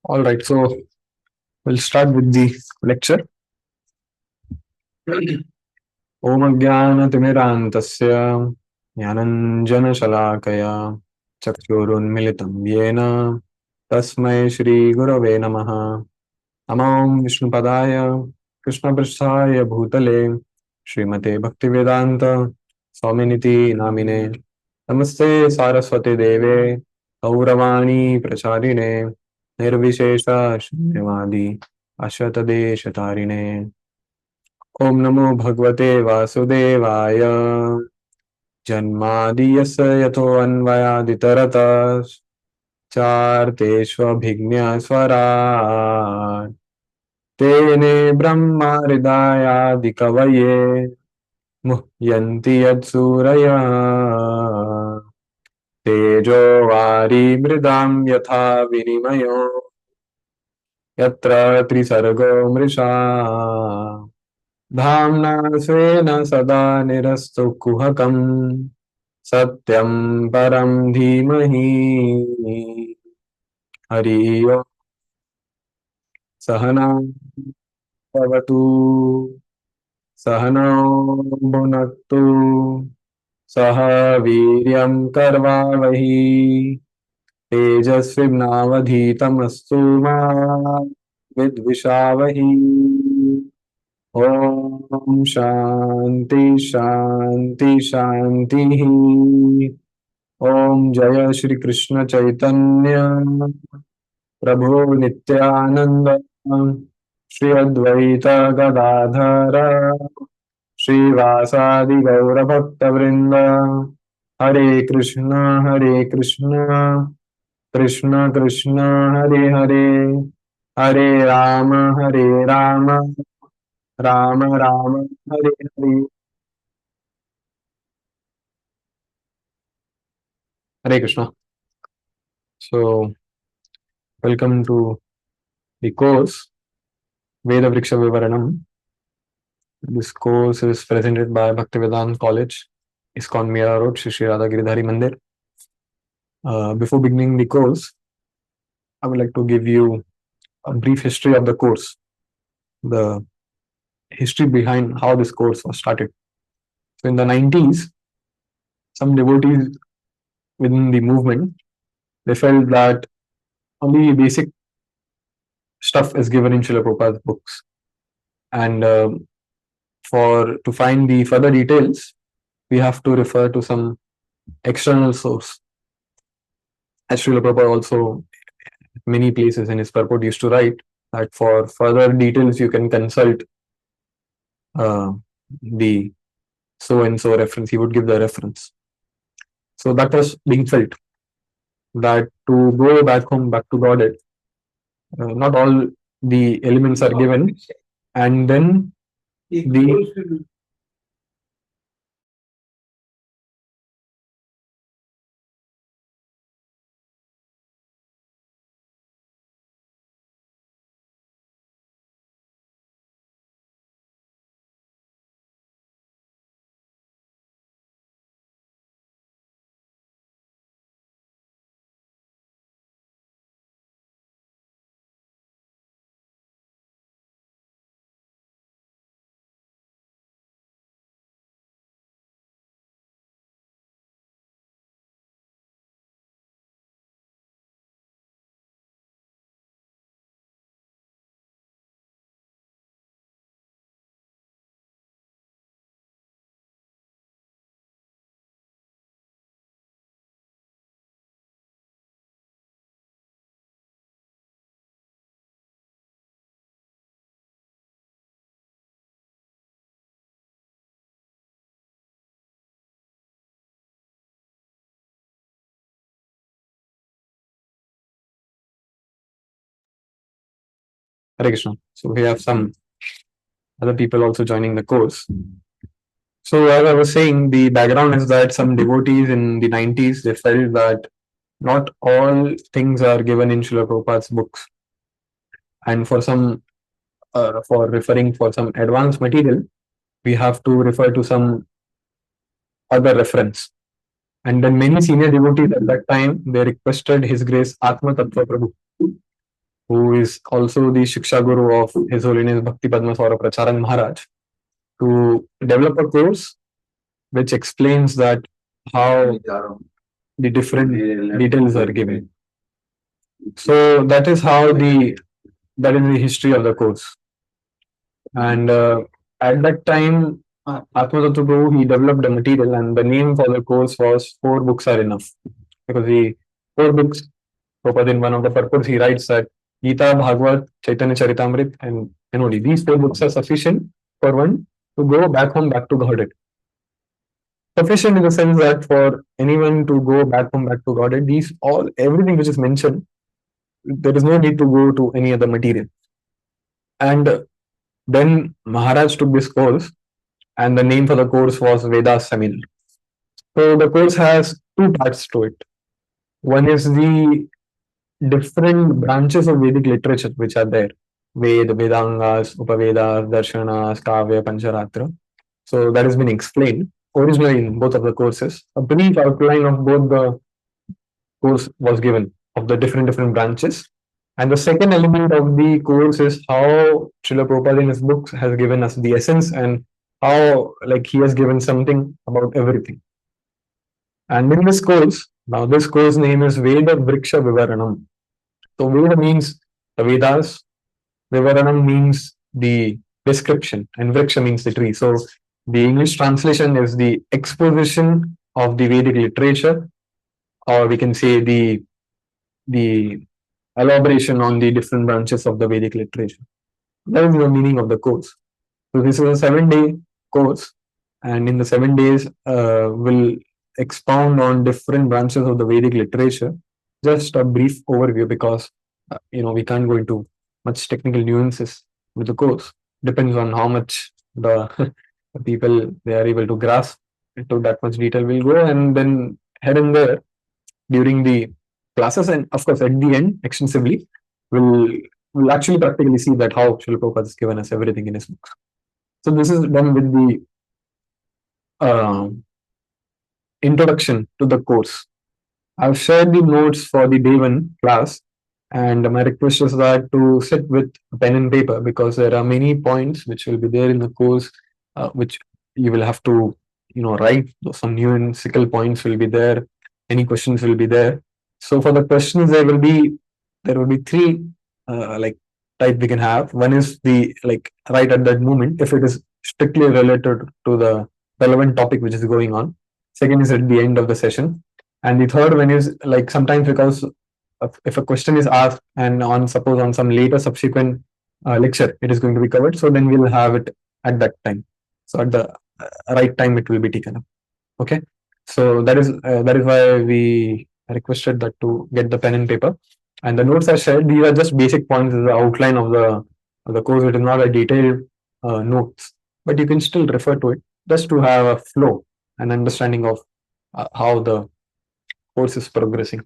All right, so we'll start with the lecture. Om Ajnanatimirantasya Jnananjanashalakaya Chakshurunmilitam Yena Tasmai Shri Gurave Namaha Namam Vishnupadaya Krishnapristhaya Bhutale Srimate Bhaktivedanta Swaminiti Namine Namaste Saraswate Deve Gauravani Pracharine Nirvishesha Shunyavadi Ashatadeshatarine Om Namo Bhagavate Vasudevaya Janmadiyasya yathoanvayaditaratas Charteshvabhignya Swarat Tene Brahma Hridayadikavaye Muhyanti Yatsuraya Tejo Vari Mridam Yatha Vinimayo Yatra Trisargo Mrisha धाम्ना स्वेन सदा निरस्तु कुहकम् सत्यं परं धीमहि हरि ओम् सहना भवतु सहनौ भुनक्तु सह वीर्यं कर्वावहि तेजस्विनावधीतमस्तु मा विद्विषावहि ओम शांति शांति शांति। ओम जय श्री कृष्ण चैतन्य प्रभु नित्यानंद श्री अद्वैत गदाधर श्रीवासादि गौर भक्त वृंद हरे Krishna Krishna Krishna Hare Hare Hare Ram Ram Ram Hare Hare Hare Krishna. So, welcome to the course Veda Vriksha Vivaranam. This course is presented by Bhaktivedanta College, ISKCON Mira Road, Shri Shri Radha Giridhari Mandir. Before beginning the course, I would like to give you a brief history of the course, the history behind how this course was started. So, in the 90s, some devotees within the movement, they felt that only basic stuff is given in Srila Prabhupada's books. And for to find the further details, we have to refer to some external source. As Srila Prabhupada also many places in his purport used to write that for further details you can consult the so and so reference. He would give the reference. So that was being felt that to go back home, back to Godhead, not all the elements are given, and then the Hare Krishna. So we have some other people also joining the course. So as I was saying, the background is that some devotees in the 90s, they felt that not all things are given in Srila Prabhupada's books. And for some, for referring for some advanced material, we have to refer to some other reference. And then many senior devotees at that time, they requested His Grace Atma Tattva Prabhu who is also the Shiksha Guru of His Holiness Bhakti Padma Saurabh Pracharan Maharaj, to develop a course which explains that how the different details are given. So that is how that is the history of the course. And at that time, Atmatattva Prabhu, he developed a material, and the name for the course was Four Books Are Enough. Because the four books, Prabhupada in one of the purports, he writes that Gita, Bhagavad, Chaitanya Charitamrit, and NOD. These four books are sufficient for one to go back home, back to Godhead. Sufficient in the sense that for anyone to go back home, back to Godhead, everything which is mentioned, there is no need to go to any other material. And then Maharaj took this course, and the name for the course was Vedas Seminar. So the course has two parts to it. One is the different branches of Vedic literature which are there: Ved, Vedangas, Upavedas, Darshanas, Kavya, Pancharatra. So that has been explained originally in both of the courses. A brief outline of both the course was given of the different branches. And the second element of the course is how Srila Prabhupada in his books has given us the essence, and how like he has given something about everything. And in this course, now this course name is Veda Vriksha Vivaranam. So Veda means the Vedas, Vivaranam means the description, and Vriksha means the tree. So the English translation is the exposition of the Vedic literature, or we can say the elaboration on the different branches of the Vedic literature. That is the meaning of the course. So this is a 7-day course, and in the 7 days, we'll expound on different branches of the Vedic literature. Just a brief overview, because we can't go into much technical nuances with the course. Depends on how much the people they are able to grasp into that much detail. We'll go and then head in there during the classes, and of course at the end extensively we'll actually practically see that how Srila Prabhupada has given us everything in his books. So this is done with the introduction to the course. I've shared the notes for the day one class, and my request is that to sit with pen and paper, because there are many points which will be there in the course, which you will have to write. Some nuanceical points will be there, any questions will be there. So for the questions, there will be three like type we can have. One is the right at that moment, if it is strictly related to the relevant topic which is going on. Second is at the end of the session, and the third one is like sometimes, because if a question is asked and suppose on some later subsequent lecture it is going to be covered, so then we'll have it at that time. So at the right time it will be taken up. Okay, so that is why we requested that to get the pen and paper, and the notes are shared. These are just basic points, the outline of the course. It is not a detailed notes, but you can still refer to it just to have a flow and understanding of how the course is progressing.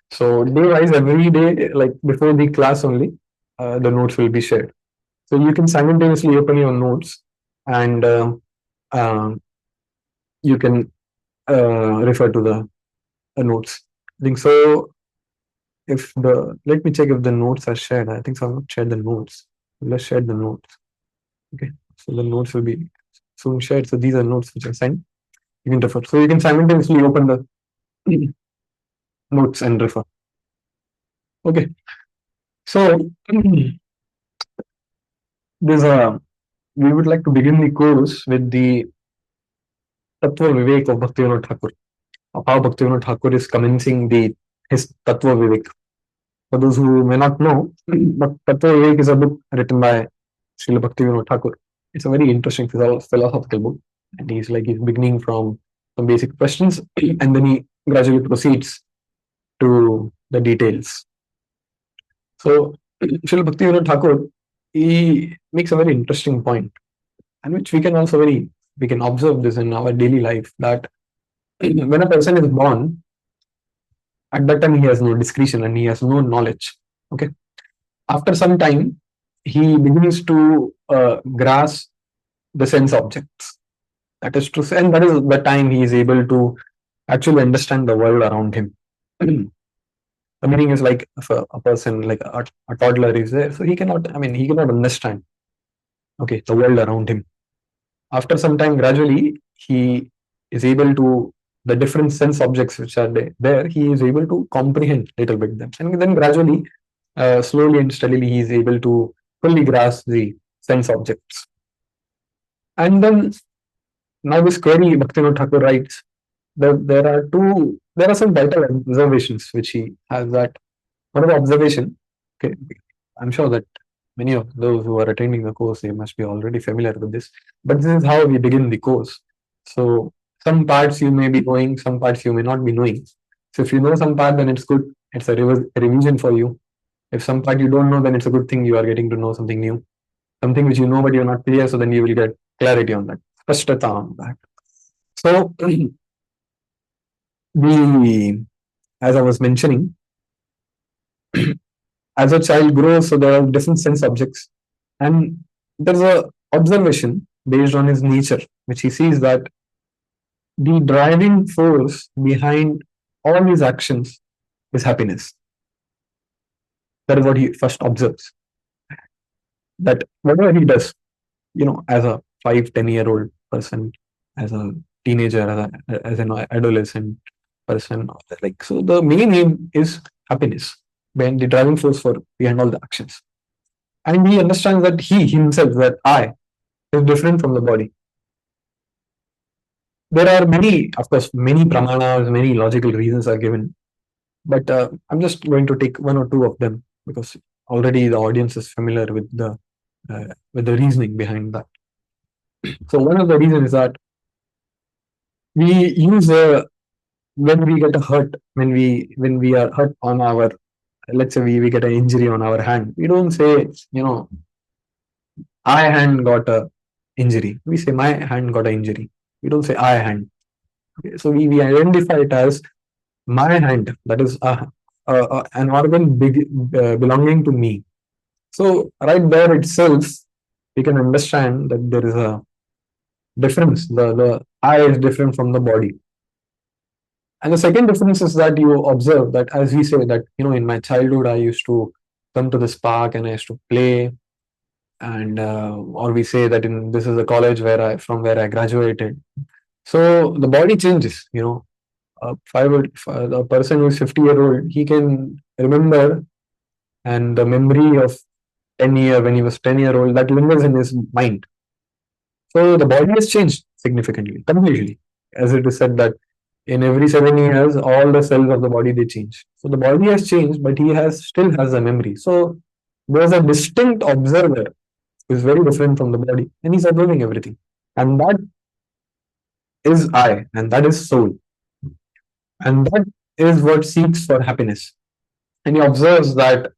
So day wise, every day, like before the class only, the notes will be shared. So you can simultaneously open your notes, and you can refer to the notes. I think so. Let me check if the notes are shared. I think so. I've not shared the notes. Let's share the notes. Okay. So the notes will be soon shared. So these are notes which are sent. You can refer. So you can simultaneously open the notes and refer. Okay. So we would like to begin the course with the Tattva Vivek of Bhaktivinoda Thakur. Of how Bhaktivinoda Thakur is commencing his Tattva Vivek. For those who may not know, but Tattva Vivek is a book written by Srila Bhaktivinoda Thakur. It's a very interesting philosophical book, and he's beginning from some basic questions, and then he gradually proceeds to the details. So Srila Bhaktivinoda Thakur, he makes a very interesting point, and which we can observe this in our daily life, that when a person is born, at that time he has no discretion and he has no knowledge. Okay, after some time he begins to grasp the sense objects. That is true, and that is the time he is able to actually understand the world around him. The meaning is like if a person like a toddler is there, so he cannot. I mean, he cannot understand. Okay, the world around him. After some time, gradually he is able to the different sense objects which are there. He is able to comprehend little bit them, and then gradually, slowly and steadily, he is able to fully grasp the sense objects. And then now this query Bhaktivinoda Thakur writes that there are some vital observations which he has that one of the observation, okay, I'm sure that many of those who are attending the course, they must be already familiar with this, but this is how we begin the course. So some parts you may be knowing, some parts you may not be knowing. So if you know some part, then it's good. It's a revision for you. If some part you don't know, then it's a good thing you are getting to know something new. Something which you know but you're not clear, so then you will get clarity on that. Spashtata on that. So the as I was mentioning, as a child grows, so there are different sense objects, and there's a observation based on his nature, which he sees that the driving force behind all his actions is happiness. That is what he first observes. That whatever he does, as a 5, 10 year old person, as a teenager, as an adolescent person, like so, the main aim is happiness, when the driving force for behind all the actions. And he understands that he himself, that I, is different from the body. There are many, of course, many pramanas, many logical reasons are given, but I'm just going to take one or two of them because already the audience is familiar with the reasoning behind that. So one of the reasons is that we use when we get a hurt, when we are hurt on our, let's say we get an injury on our hand, we don't say, I hand got a injury. We say my hand got an injury. We don't say I hand. Okay, so we identify it as my hand. That is an organ belonging to me. So right there itself, we can understand that there is a difference. The I is different from the body. And the second difference is that you observe that, as we say that, in my childhood, I used to come to this park and I used to play, and or we say that this is a college from where I graduated. So the body changes. A person who is 50-year-old, he can remember, and the memory of 10 year when he was 10-year-old, that lingers in his mind. So the body has changed significantly, completely, as it is said that in every 7 years, all the cells of the body they change. So the body has changed, but he still has a memory. So there's a distinct observer who is very different from the body, and he's observing everything. And that is I, and that is soul. And that is what seeks for happiness. And he observes that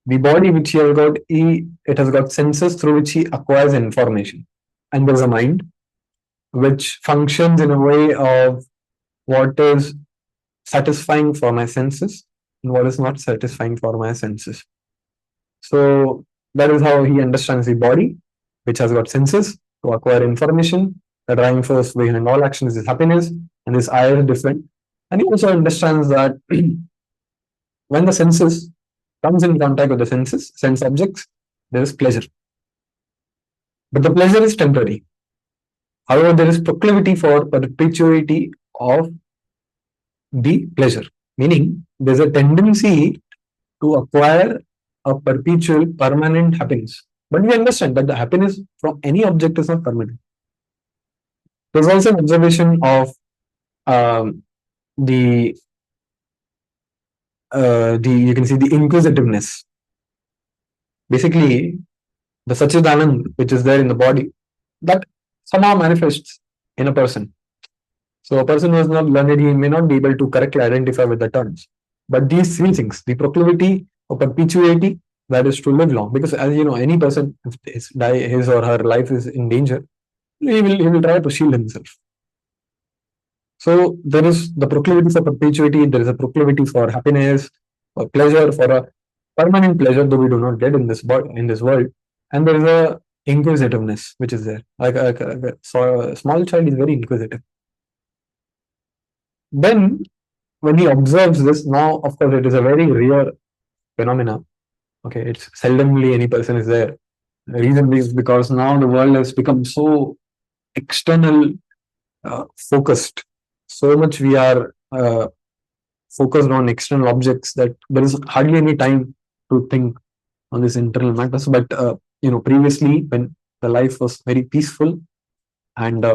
the body which he has got, it has got senses through which he acquires information. And there's a mind which functions in a way of what is satisfying for my senses and what is not satisfying for my senses. So that is how he understands the body, which has got senses to acquire information. The driving force behind all actions is happiness, and this I is different. And he also understands that when the senses comes in contact with the sense objects, there is pleasure. But the pleasure is temporary. However, there is proclivity for perpetuity of the pleasure, meaning there's a tendency to acquire a perpetual, permanent happiness. But we understand that the happiness from any object is not permanent. There's also an observation of the you can see the inquisitiveness. Basically, the Sachidanand which is there in the body, that somehow manifests in a person. So a person who is not learned, he may not be able to correctly identify with the terms. But these three things, the proclivity or perpetuity, that is to live long. Because as you know, any person, if his or her life is in danger, he will try to shield himself. So there is the proclivity for perpetuity, there is a proclivity for happiness, for pleasure, for a permanent pleasure, though we do not get in this world. And there is a inquisitiveness which is there. So a small child is very inquisitive. Then when he observes this, now of course it is a very rare phenomena. Okay, it's seldomly any person is there. The reason is because now the world has become so external focused. So much we are focused on external objects that there is hardly any time to think on this internal matters. But previously when the life was very peaceful, and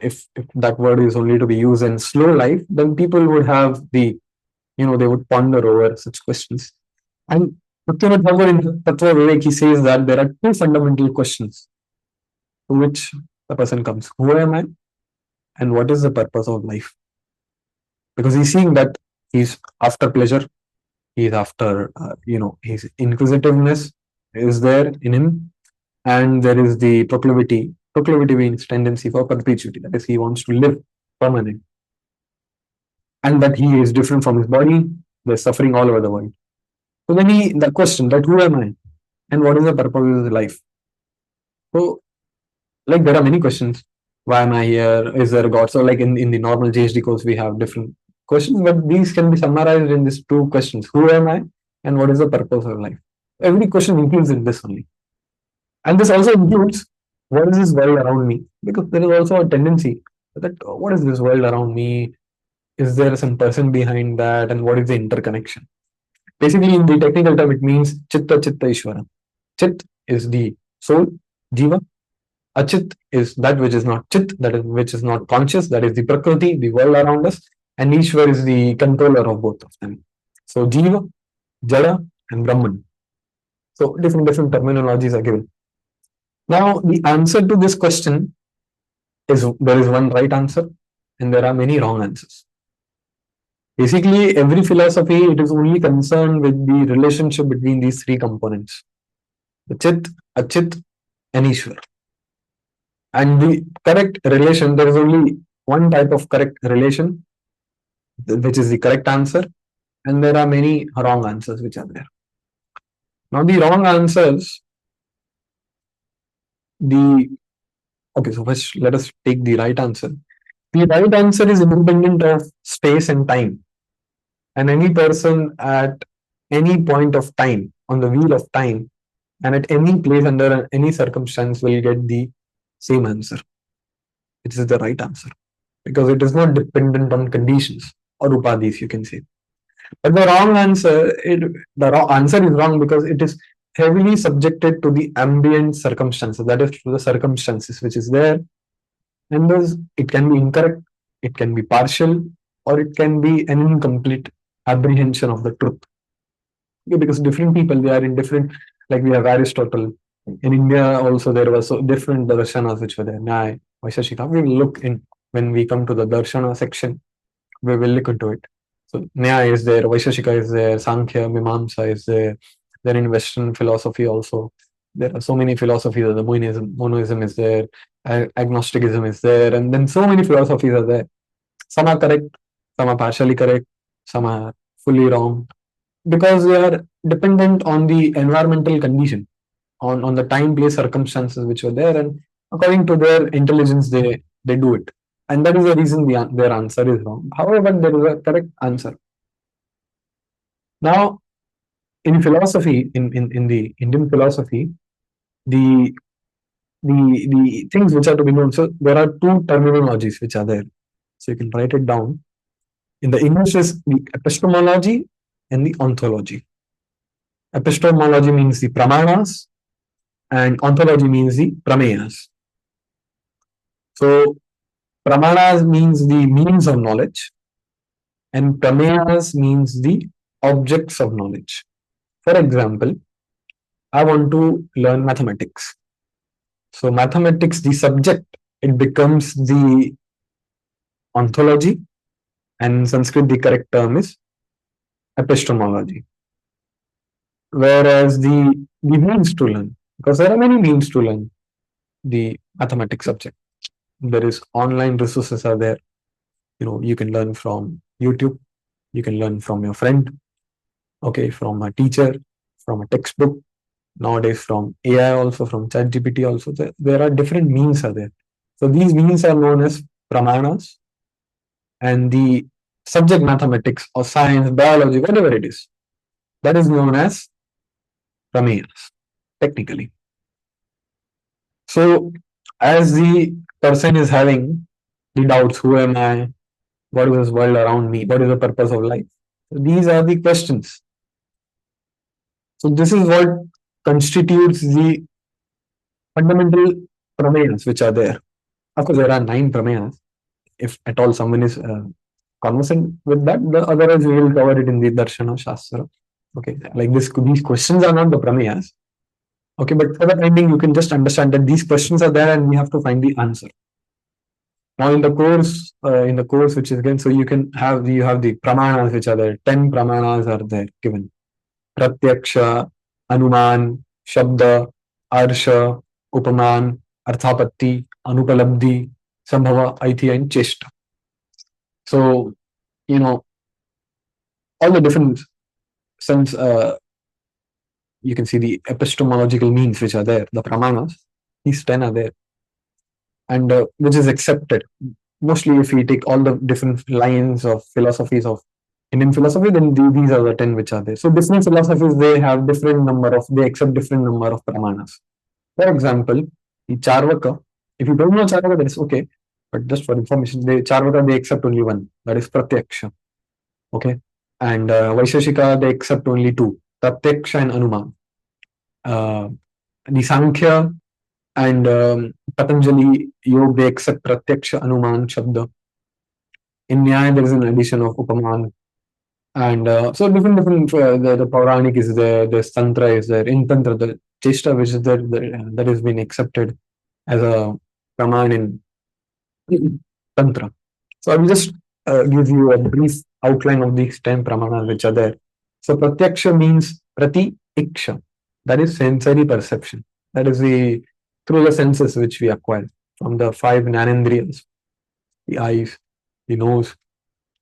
if that word is only to be used in slow life, then people would have they would ponder over such questions. And Bhaktivinoda Thakur in Tattva Vivek, he says that there are two fundamental questions to which the person comes: who am I, and what is the purpose of life? Because he's seeing that he's after pleasure, he's after his inquisitiveness is there in him, and there is the proclivity. Proclivity means tendency for perpetuity, that is, he wants to live permanent, and that he is different from his body. There's suffering all over the world. So then the question that who am I, and what is the purpose of his life? So, like, there are many questions. Why am I here? Is there a God? So, like in the normal JHD course, we have different questions, but these can be summarized in these two questions: who am I, and what is the purpose of life? Every question includes in this only. And this also includes what is this world around me? Because there is also a tendency that what is this world around me? Is there some person behind that? And what is the interconnection? Basically, in the technical term, it means Chitta Chitta Ishvara. Chit is the soul, Jiva. Achit is that which is not Chit, that is which is not conscious, that is the Prakriti, the world around us. And Ishwar is the controller of both of them. So Jiva, Jada, and Brahman. So different terminologies are given. Now, the answer to this question is there is one right answer and there are many wrong answers. Basically, every philosophy, it is only concerned with the relationship between these three components: the Chit, Achit, and Ishwar. And the correct relation, there is only one type of correct relation, which is the correct answer, and there are many wrong answers which are there. Now, the wrong answers, so first let us take the right answer. The right answer is independent of space and time. And any person at any point of time, on the wheel of time, and at any place under any circumstance will get the same answer. It is the right answer because it is not dependent on conditions or upadhis, you can say. But the wrong answer, the wrong answer is wrong because it is heavily subjected to the ambient circumstances, that is, to the circumstances which is there. And thus, it can be incorrect, it can be partial, or it can be an incomplete apprehension of the truth. Okay, because different people, they are in different, like we have Aristotle. In India also there was so different darshanas which were there. Nyaya, Vaisheshika. We will look in when we come to the darshana section, we will look into it. So Nyaya is there, Vaisheshika is there, Sankhya, Mimamsa is there. Then in Western philosophy also, there are so many philosophies. The monism is there, agnosticism is there, and then so many philosophies are there. Some are correct, some are partially correct, some are fully wrong, because they are dependent on the environmental condition, on the time, place, circumstances which were there, and according to their intelligence, they do it. And that is the reason their answer is wrong. However, there is a correct answer. Now, in philosophy, in the Indian philosophy, the things which are to be known. So there are two terminologies which are there. So you can write it down. In the English is the epistemology and the ontology. Epistemology means the pramanas, and ontology means the prameyas. So pramanas means the means of knowledge, and prameyas means the objects of knowledge. For example, I want to learn mathematics. So mathematics, the subject, it becomes the ontology, and in Sanskrit, the correct term is epistemology. Whereas the means to learn, because there are many means to learn the mathematics subject. There is online resources are there. You can learn from YouTube, you can learn from your friend, okay, from a teacher, from a textbook, nowadays from AI also, from ChatGPT also. There are different means are there. So these means are known as pramanas, and the subject mathematics or science, biology, whatever it is. That is known as prameyas, technically. So, as the person is having the doubts, who am I? What is this world around me? What is the purpose of life? So these are the questions. So, this is what constitutes the fundamental prameyas which are there. Of course, there are 9 prameyas. If at all someone is conversant with that, otherwise we will cover it in the Darshana Shastra. Okay, like this, these questions are not the prameyas. Okay, but for the time being, you can just understand that these questions are there and we have to find the answer. Now, in the course which is given, so you have the pramanas which are there. 10 pramanas are there given. Pratyaksha, Anuman, Shabda, Arsha, Upaman, Arthapatti, Anupalabdhi, Sambhava, Aiti, and Cheshta. So, you know, all the different sense, you can see the epistemological means which are there, the pramanas, these 10 are there, and which is accepted. Mostly, if we take all the different lines of philosophies of Indian philosophy, then these are the 10 which are there. So, different philosophies, they have they accept different number of pramanas. For example, the Charvaka, if you don't know Charvaka, that is okay. But just for information, Charvaka, they accept only one, that is Pratyaksha. Okay. And Vaisheshika, they accept only two, Pratyaksha and Anuman. The Sankhya and Patanjali Yoga, they accept Pratyaksha, Anuman, Shabda. In Nyaya, there is an addition of Upaman. And so different, the Pauranik is there, the Tantra is there. In Tantra, the Cheshta, which is there, that has been accepted as a Praman in Tantra. So I will just give you a brief outline of these 10 pramanas which are there. So Pratyaksha means Prati Iksha, that is sensory perception. That is through the senses which we acquire from the 5 Jnanendriyas, the eyes, the nose,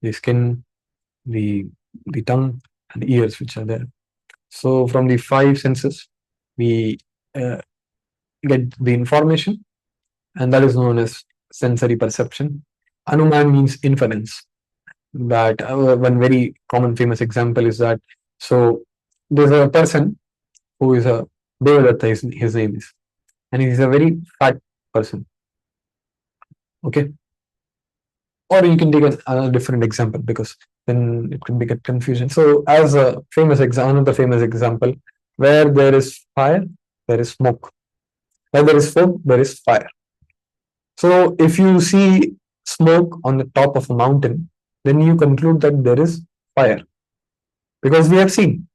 the skin, the tongue, and the ears which are there. So from the 5 senses, we get the information, and that is known as sensory perception. Anuman means inference. That one very common famous example is that, so there's a person who is a Devadatta, his name is, and he's a very fat person. Okay. Or you can take a different example, because then it could get confusion. So as a another famous example, where there is fire, there is smoke. Where there is smoke, there is fire. So if you see smoke on the top of a mountain, then you conclude that there is fire, because we have seen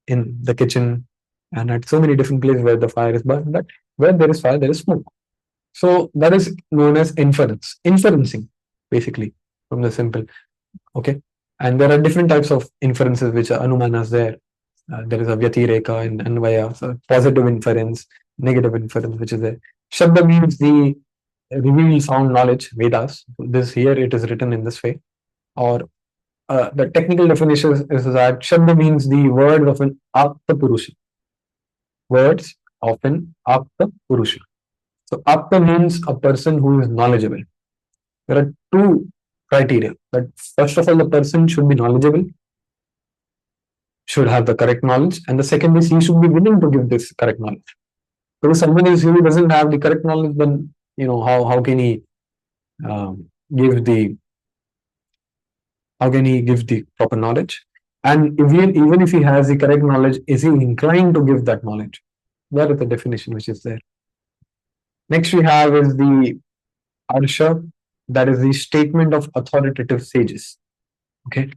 in the kitchen and at so many different places where the fire is burned, that where there is fire, there is smoke. So that is known as inferencing, basically, from the simple. Okay. And there are different types of inferences which are anumanas there. There is a Vyatireka and Anvaya, so positive inference, negative inference, which is there. Shabda means the revealed sound knowledge, Vedas. This here it is written in this way. Or the technical definition is that Shabda means the words of an Apta Purusha. Words of an Apta Purusha. So Apta means a person who is knowledgeable. There are 2 criteria. That first of all, the person should be knowledgeable, should have the correct knowledge, and the second is he should be willing to give this correct knowledge. Because someone who doesn't have the correct knowledge, then how can he give the proper knowledge? And even if he has the correct knowledge, is he inclined to give that knowledge? That is the definition which is there. Next we have is the Arsha, that is the statement of authoritative sages. Okay.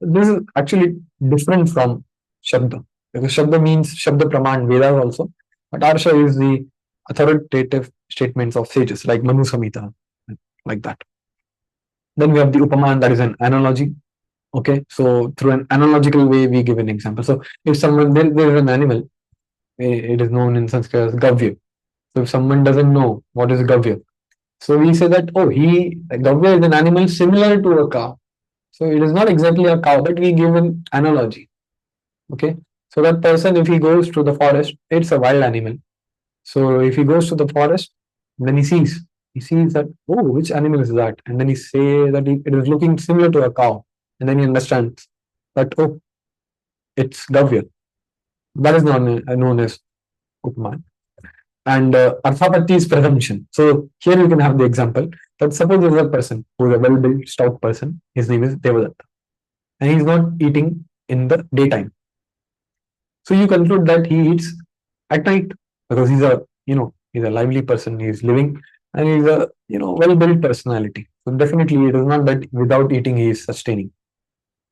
This is actually different from Shabda, because Shabda means Shabda Praman, Vedas also, but Arsha is the authoritative statements of sages like Manu Samhita, like that. Then we have the Upaman, that is an analogy. Okay, so through an analogical way, we give an example. So if there is an animal, it is known in Sanskrit as Gavya. So if someone doesn't know what is Gavya, so we say that, Gavya is an animal similar to a cow. So it is not exactly a cow, but we give an analogy. Okay, so that person, if he goes to the forest, it's a wild animal. So if he goes to the forest, then he sees He sees that, oh, which animal is that? And then he say that it is looking similar to a cow. And then he understands that, oh, it's Gavya. That is known as Upman. And Arthapatti is presumption. So here you can have the example that suppose there is a person who is a well-built, stout person. His name is Devadatta. And he's not eating in the daytime. So you conclude that he eats at night because he's a lively person. He's living and he's a well-built personality. So definitely it is not that without eating he is sustaining.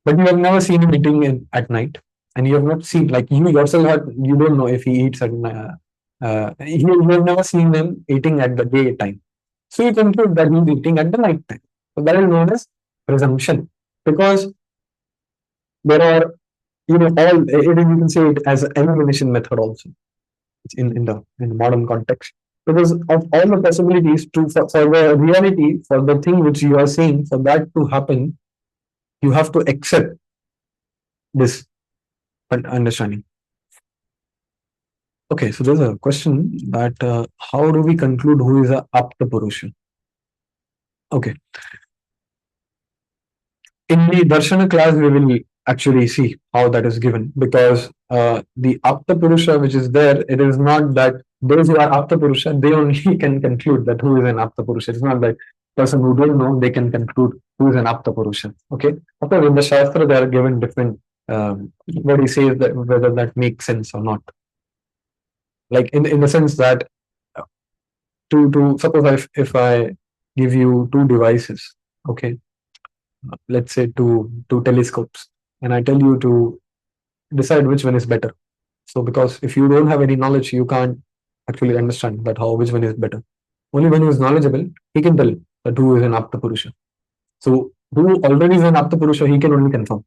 But you have never seen him eating at night, and you have not seen like you yourself you don't know if he eats at you have never seen him eating at the daytime. So you conclude that he's eating at the night time. So that is known as presumption because there are all you can say it as an elimination method also in the modern context because of all the possibilities for the reality for the thing which you are saying for that to happen you have to accept this understanding. Okay, so there's a question that how do we conclude who is a apta purusha? Okay, in the darshana class we will actually see how that is given because the apta purusha which is there, it is not that those who are apta purusha they only can conclude that who is an apta purusha. It's not that person who don't know they can conclude who is an apta purusha. Okay, of course in the shastra they are given different what he says that whether that makes sense or not, like in the sense that to suppose if I give you two devices, okay, let's say two telescopes, and I tell you to decide which one is better. So because if you don't have any knowledge, you can't actually understand that how which one is better. Only one who is knowledgeable, he can tell that who is an apta purusha. So who already is an apta purusha, he can only confirm.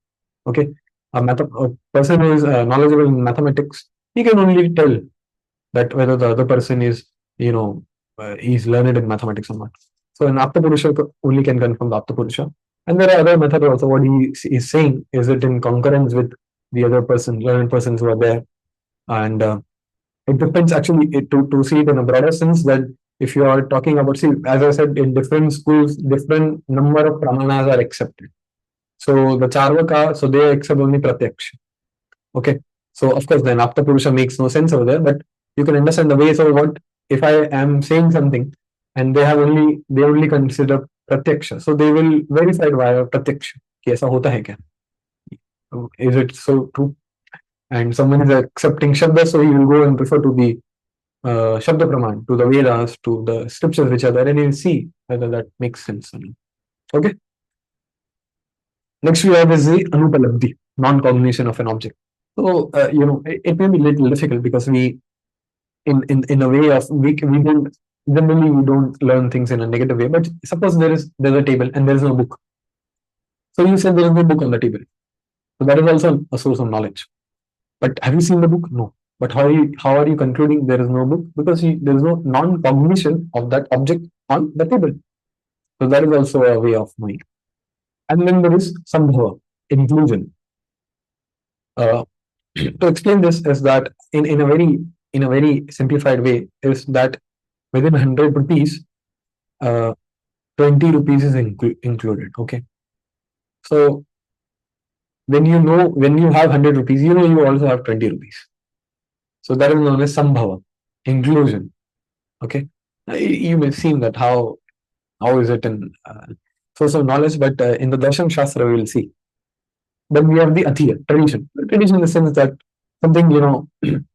Okay, a person who is knowledgeable in mathematics, he can only tell that whether the other person is, he's learned in mathematics or not. So an Apta Purusha only can confirm the Apta Purusha. And there are other methods also. What he is saying is it in concurrence with the other person, learned persons who are there. And it depends actually to see it in a broader sense that if you are talking about, see, as I said, in different schools, different number of pramanas are accepted. So the Charvaka, so they accept only Pratyaksha. Okay. So of course, then Apta Purusha makes no sense over there, but you can understand the way. So what if I am saying something and they only consider Pratyaksha, so they will verify it via Pratyaksha. कि ऐसा होता है क्या? Is it so true? And someone is accepting Shabda, so he will go and refer to the Shabda Praman, to the Vedas, to the scriptures which are there, and he will see whether that makes sense or not. Okay. Next we have is the Anupalabdhi, non-cognition of an object. So it may be a little difficult because we in a way of we don't generally we don't learn things in a negative way. But suppose there's a table and there is no book. So you said there is no book on the table. So that is also a source of knowledge. But have you seen the book? No. But how are you concluding there is no book? Because there is no non-cognition of that object on the table. So that is also a way of knowing. And then there is sambhava, inclusion. To explain this is that in a very simplified way is that within 100 rupees, 20 rupees is included. Okay. So when you have 100 rupees, you also have 20 rupees. So that is known as sambhava, inclusion. Okay. You may seem that how is it in source of knowledge, but in the Darshan Shastra we will see. Then we have the Athiya, tradition. Tradition in the sense that something,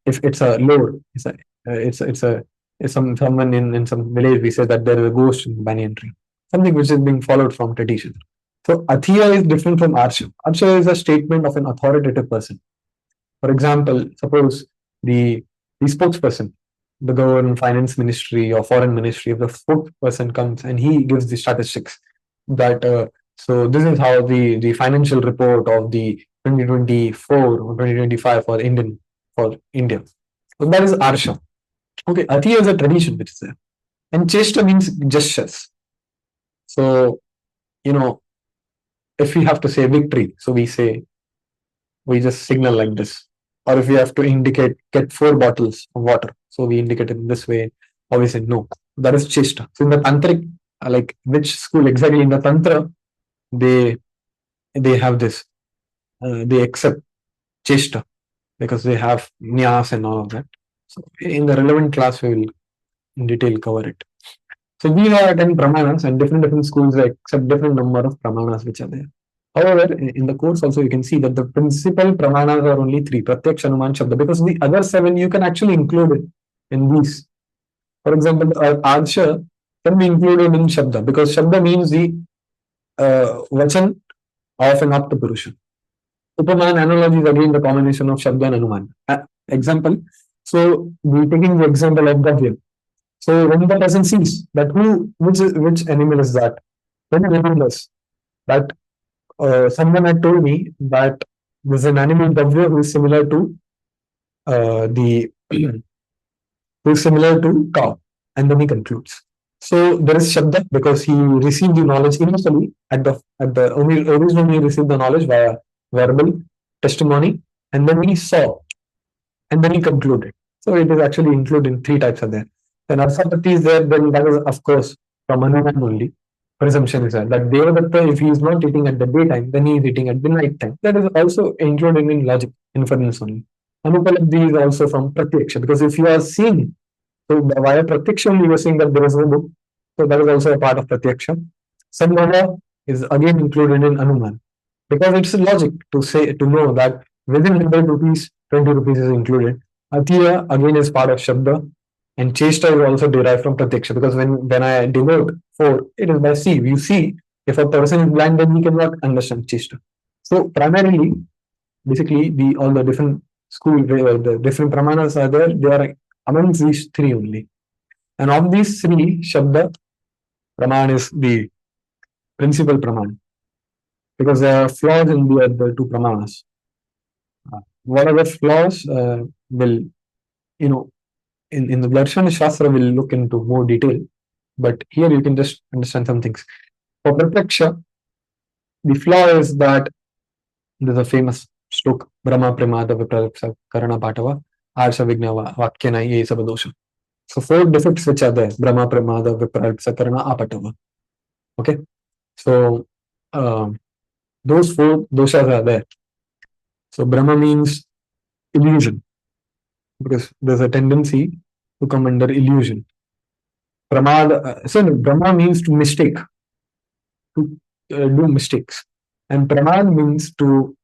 if it's a lore, it's someone in some village, we say that there is a ghost in the banyan tree. Something which is being followed from tradition. So Athiya is different from Arsha. Arsha is a statement of an authoritative person. For example, suppose the spokesperson, the government finance ministry or foreign ministry, if the spokesperson comes and he gives the statistics that so this is how the financial report of the 2024 or 2025 for India. So that is Arsha. Okay, Atiya is a tradition which is there. And Cheshta means gestures. So, if we have to say victory, so we just signal like this. Or if we have to indicate, get 4 bottles of water, so we indicate it in this way, or we say no. That is chesta. So in the tantric, like which school exactly in the tantra, they they have this. They accept chesta because they have nyas and all of that. So in the relevant class, we will in detail cover it. So these are 10 pramanas, and different schools accept different number of pramanas which are there. However, in the course also you can see that the principal pramanas are only three: Pratyaksha, Anuman, Shabda, because the other seven you can actually include it in these. For example, Arsha can be included in Shabda because Shabda means the vachan of an Apta Purusha. Upaman analogy is again the combination of Shabda and Anuman. Example, so we taking the example of Gavya. So when the person sees that which animal is that, then he remembers that someone had told me that there's an animal Gavya who is similar to the who is similar to cow, and then he concludes. So there is Shabda because he received the knowledge initially at the only originally he received the knowledge via verbal testimony, and then he saw, and then he concluded. So it is actually included in three types of there. Then Arsapati is there, then that is of course from Hanuman only. Presumption is that Devadatta, if he is not eating at the daytime, then he is eating at the night time. That is also included in logic, inference only. Anupalabdhi is also from Pratyaksha, because if you are seeing, so via Pratyaksha only you are seeing that there is no book. So that is also a part of Pratyaksha. Sambhava is again included in Anuman, because it's logic to know that within 100 rupees, 20 rupees is included. Atiya again is part of Shabda, and Chesta is also derived from Pratyaksha, because when I denote four, it is by see. You see, if a person is blind, then he cannot understand Chesta. So primarily, basically, the all the different school, the different pramanas are there. They are amongst these three only. And of these three, Shabda Praman is the principal Praman, because there are flaws in the other two Pramanas. What are the flaws will, in the Darshan Shastra, will look into more detail. But here you can just understand some things. For Pratyaksha, the flaw is that there's a famous stroke, Brahma Pramada Vipralipsa Karana Patava, Arsha Vignava Vakyana Ye Sabadosha. So four defects which are there: Brahma Pramada Vipralipsa Karana Apatava. Okay. So those four doshas are there. So Brahma means illusion, because there's a tendency to come under illusion. Pramada, so Brahma means to mistake, to do mistakes. And Pramad means to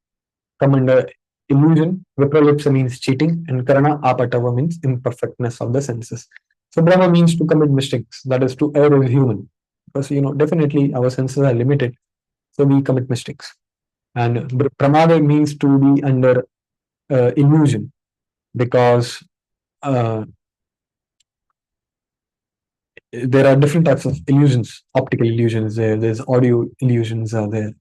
come under illusion. Vipralipsa means cheating, and Karana Apatava means imperfectness of the senses. So Brahma means to commit mistakes, that is to err as human. Because definitely our senses are limited, so we commit mistakes. And Pramada means to be under illusion, because there are different types of illusions. Optical illusions there's audio illusions are there.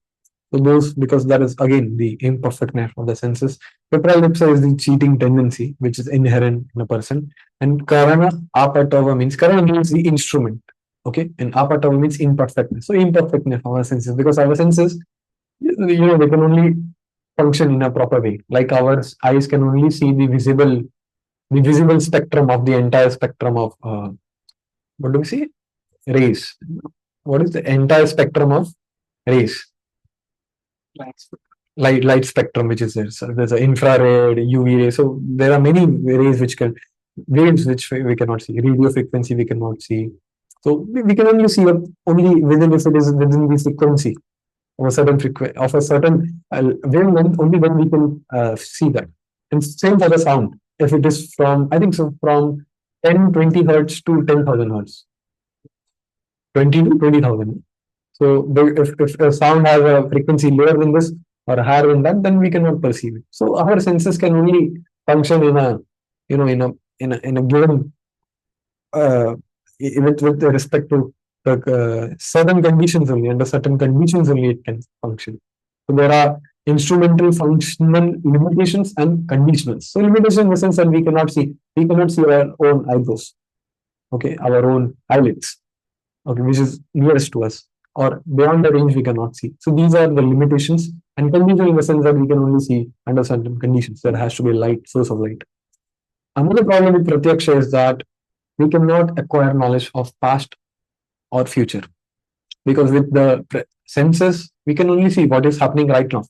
So those, because that is again the imperfectness of the senses. Vipralipsa is the cheating tendency which is inherent in a person. And Karana Apatava means the instrument. Okay, and Apatava means imperfectness. So imperfectness of our senses, because our senses, they can only function in a proper way. Like our eyes can only see the visible spectrum of the entire spectrum of what do we see? Rays. What is the entire spectrum of rays? Light spectrum, which is there. So there's an infrared, UV ray. So there are many rays waves which we cannot see. Radio frequency we cannot see. So we can only see only within, if it is within the frequency of a certain wavelength, only then we can see that. And same for the sound. If it is from, I think so, from 10-20 hertz to 10,000 hertz, 20 to 20,000. So if a sound has a frequency lower than this or higher than that, then we cannot perceive it. So our senses can only function in a given with respect to certain conditions only. Under certain conditions only it can function. So there are instrumental functional limitations and conditionals. So limitation in the sense that we cannot see our own eyebrows, okay, our own eyelids, okay, which is nearest to us, or beyond the range we cannot see. So these are the limitations, and conditional in the sense that we can only see under certain conditions. There has to be light, source of light. Another problem with Pratyaksha is that we cannot acquire knowledge of past or future, because with the senses we can only see what is happening right now.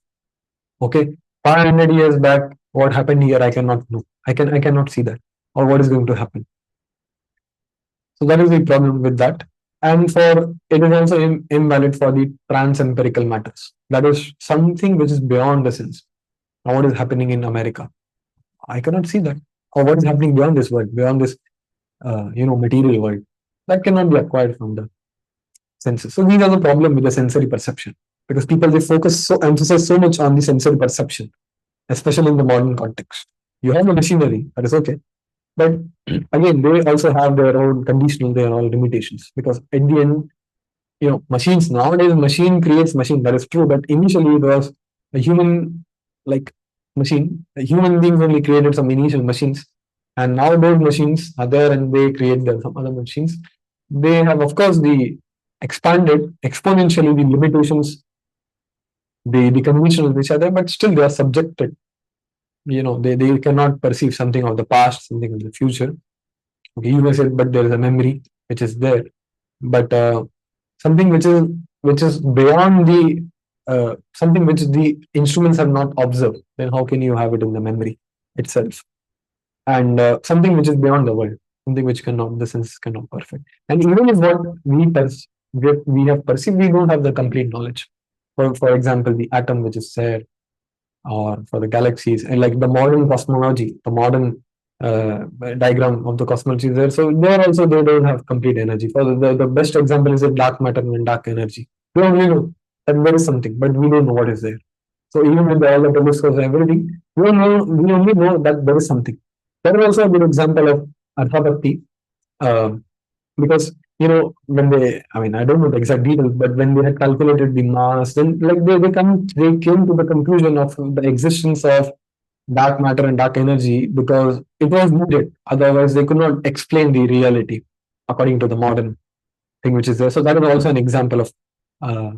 Okay, 500 years back, what happened here, I cannot know. I cannot see that, or what is going to happen. So that is the problem with that. And for it is also invalid for the trans-empirical matters. That is something which is beyond the sense. Now, what is happening in America? I cannot see that. Or what is happening beyond this world, beyond this, material world, that cannot be acquired from the senses. So these are the problem with the sensory perception, because people they emphasize so much on the sensory perception, especially in the modern context. You have the machinery, that is okay, but again, they also have their own conditional, their own limitations. Because at the end, machines nowadays, machine creates machine. That is true, but initially it was a human like machine. Human beings only created some initial machines, and now those machines are there, and they create some other machines. They have, of course, the expanded exponentially the limitations, the conventions which are there, but still they are subjected. They cannot perceive something of the past, something of the future. Okay, you may say, but there is a memory which is there, but something which is beyond the something which the instruments have not observed. Then how can you have it in the memory itself? And something which is beyond the world, something which cannot the senses cannot perfect. And even if what we have perceived, we don't have the complete knowledge. For example, the atom which is there, or for the galaxies, and like the modern cosmology, the modern diagram of the cosmology is there. So there also they don't have complete energy. For the best example is a dark matter and dark energy. We only know that there is something, but we don't know what is there. So even with all the telescopes and everything, we only know that there is something. That is also a good example of Arthapatti, because when I don't know the exact details, but when they had calculated the mass, then like they came to the conclusion of the existence of dark matter and dark energy, because it was needed. Otherwise, they could not explain the reality according to the modern thing which is there. So that is also an example of uh,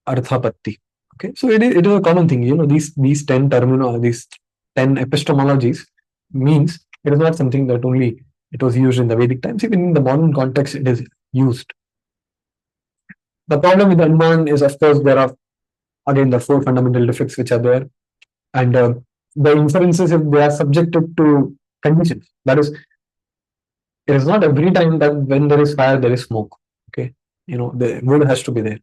Arthapatti. Okay, so it is a common thing. These 10 epistemologies means it is not something that only it was used in the Vedic times. Even in the modern context, it is used. The problem with the Anman is, of course, there are again the four fundamental defects which are there, and the inferences, if they are subjected to conditions. That is, it is not every time that when there is fire there is smoke. Okay, the wood has to be there.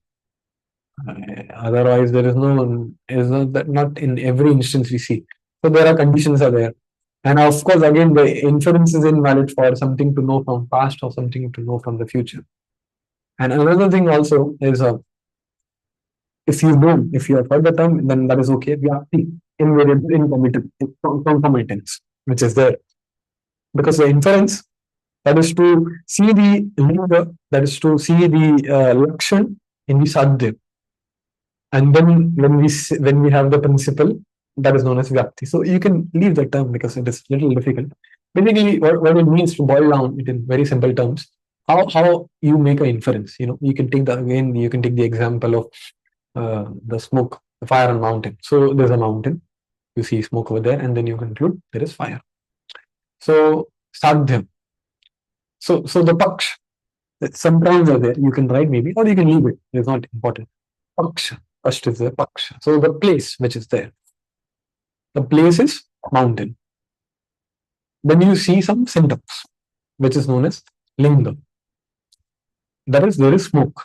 Otherwise, there is no. Is not in every instance we see. So there are conditions are there. And of course, again, the inference is invalid for something to know from past or something to know from the future. And another thing also is, if you have heard the term, then that is okay. Vyapti, invariable concomitance, which is there. Because the inference, that is to see the linga, that is to see the lakshan in the sadhya. And then when we have the principle, that is known as vyapti. So you can leave the term because it is a little difficult. Basically, what it means to boil down it in very simple terms, how you make an inference. You can take the example of the smoke, the fire on mountain. So there's a mountain, you see smoke over there, and then you conclude there is fire. So sadhyam. So the paksh, sometimes are there. You can write maybe, or you can leave it. It's not important. Paksha. First is the paksha. So the place which is there. The place is mountain. Then you see some symptoms, which is known as linga. That is, there is smoke.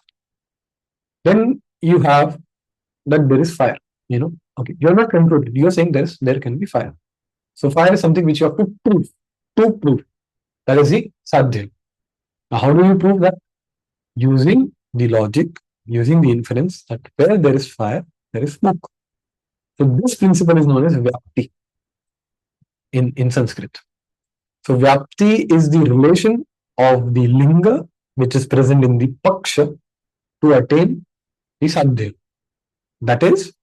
Then you have that there is fire. Okay, you're not concluded. You're saying there can be fire. So fire is something which you have to prove. To prove. That is the sadhya. Now, how do you prove that? Using the logic, using the inference that where there is fire, there is smoke. So this principle is known as vyapti in Sanskrit. So vyapti is the relation of the linga which is present in the paksha to attain the sadhya. That is,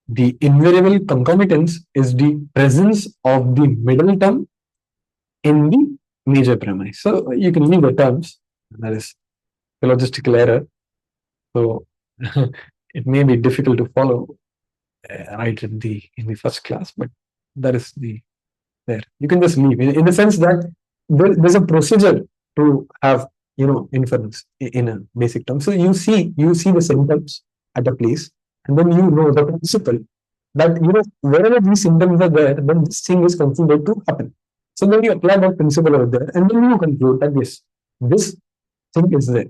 the invariable concomitance is the presence of the middle term in the major premise. So you can leave the terms. That is logistical error. So it may be difficult to follow right in the first class, but that is there. You can just leave in the sense that there's a procedure to have, inference in a basic term. So you see the symptoms at a place, and then you know the principle that, wherever these symptoms are there, then this thing is considered to happen. So then you apply that principle over there, and then you conclude that yes, this thing is there.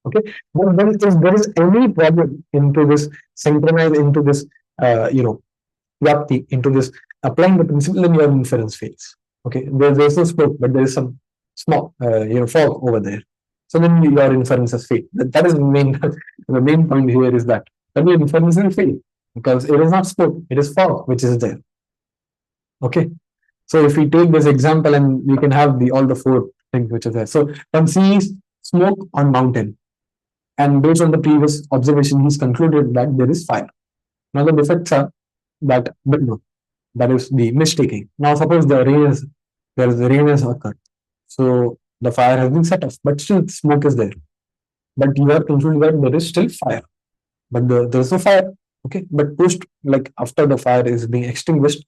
Okay. But then if there is any problem into this synchronize, into this, Vyapti, into this applying the principle, then your inference fails. Okay. There's no smoke, but there is some small, fog over there. So then your inferences fail. That is the main, the main point here is that then your inference will fail because it is not smoke, it is fog which is there. Okay. So if we take this example and we can have the all the four things which are there. So one sees smoke on mountain, and based on the previous observation, he's concluded that there is fire. Now the defects are that, but no, that is the mistaking. Now suppose there is the rain has occurred, so the fire has been set off, but still smoke is there. But you are concluding that there is still fire, but there is no fire. Okay, but post, like after the fire is being extinguished,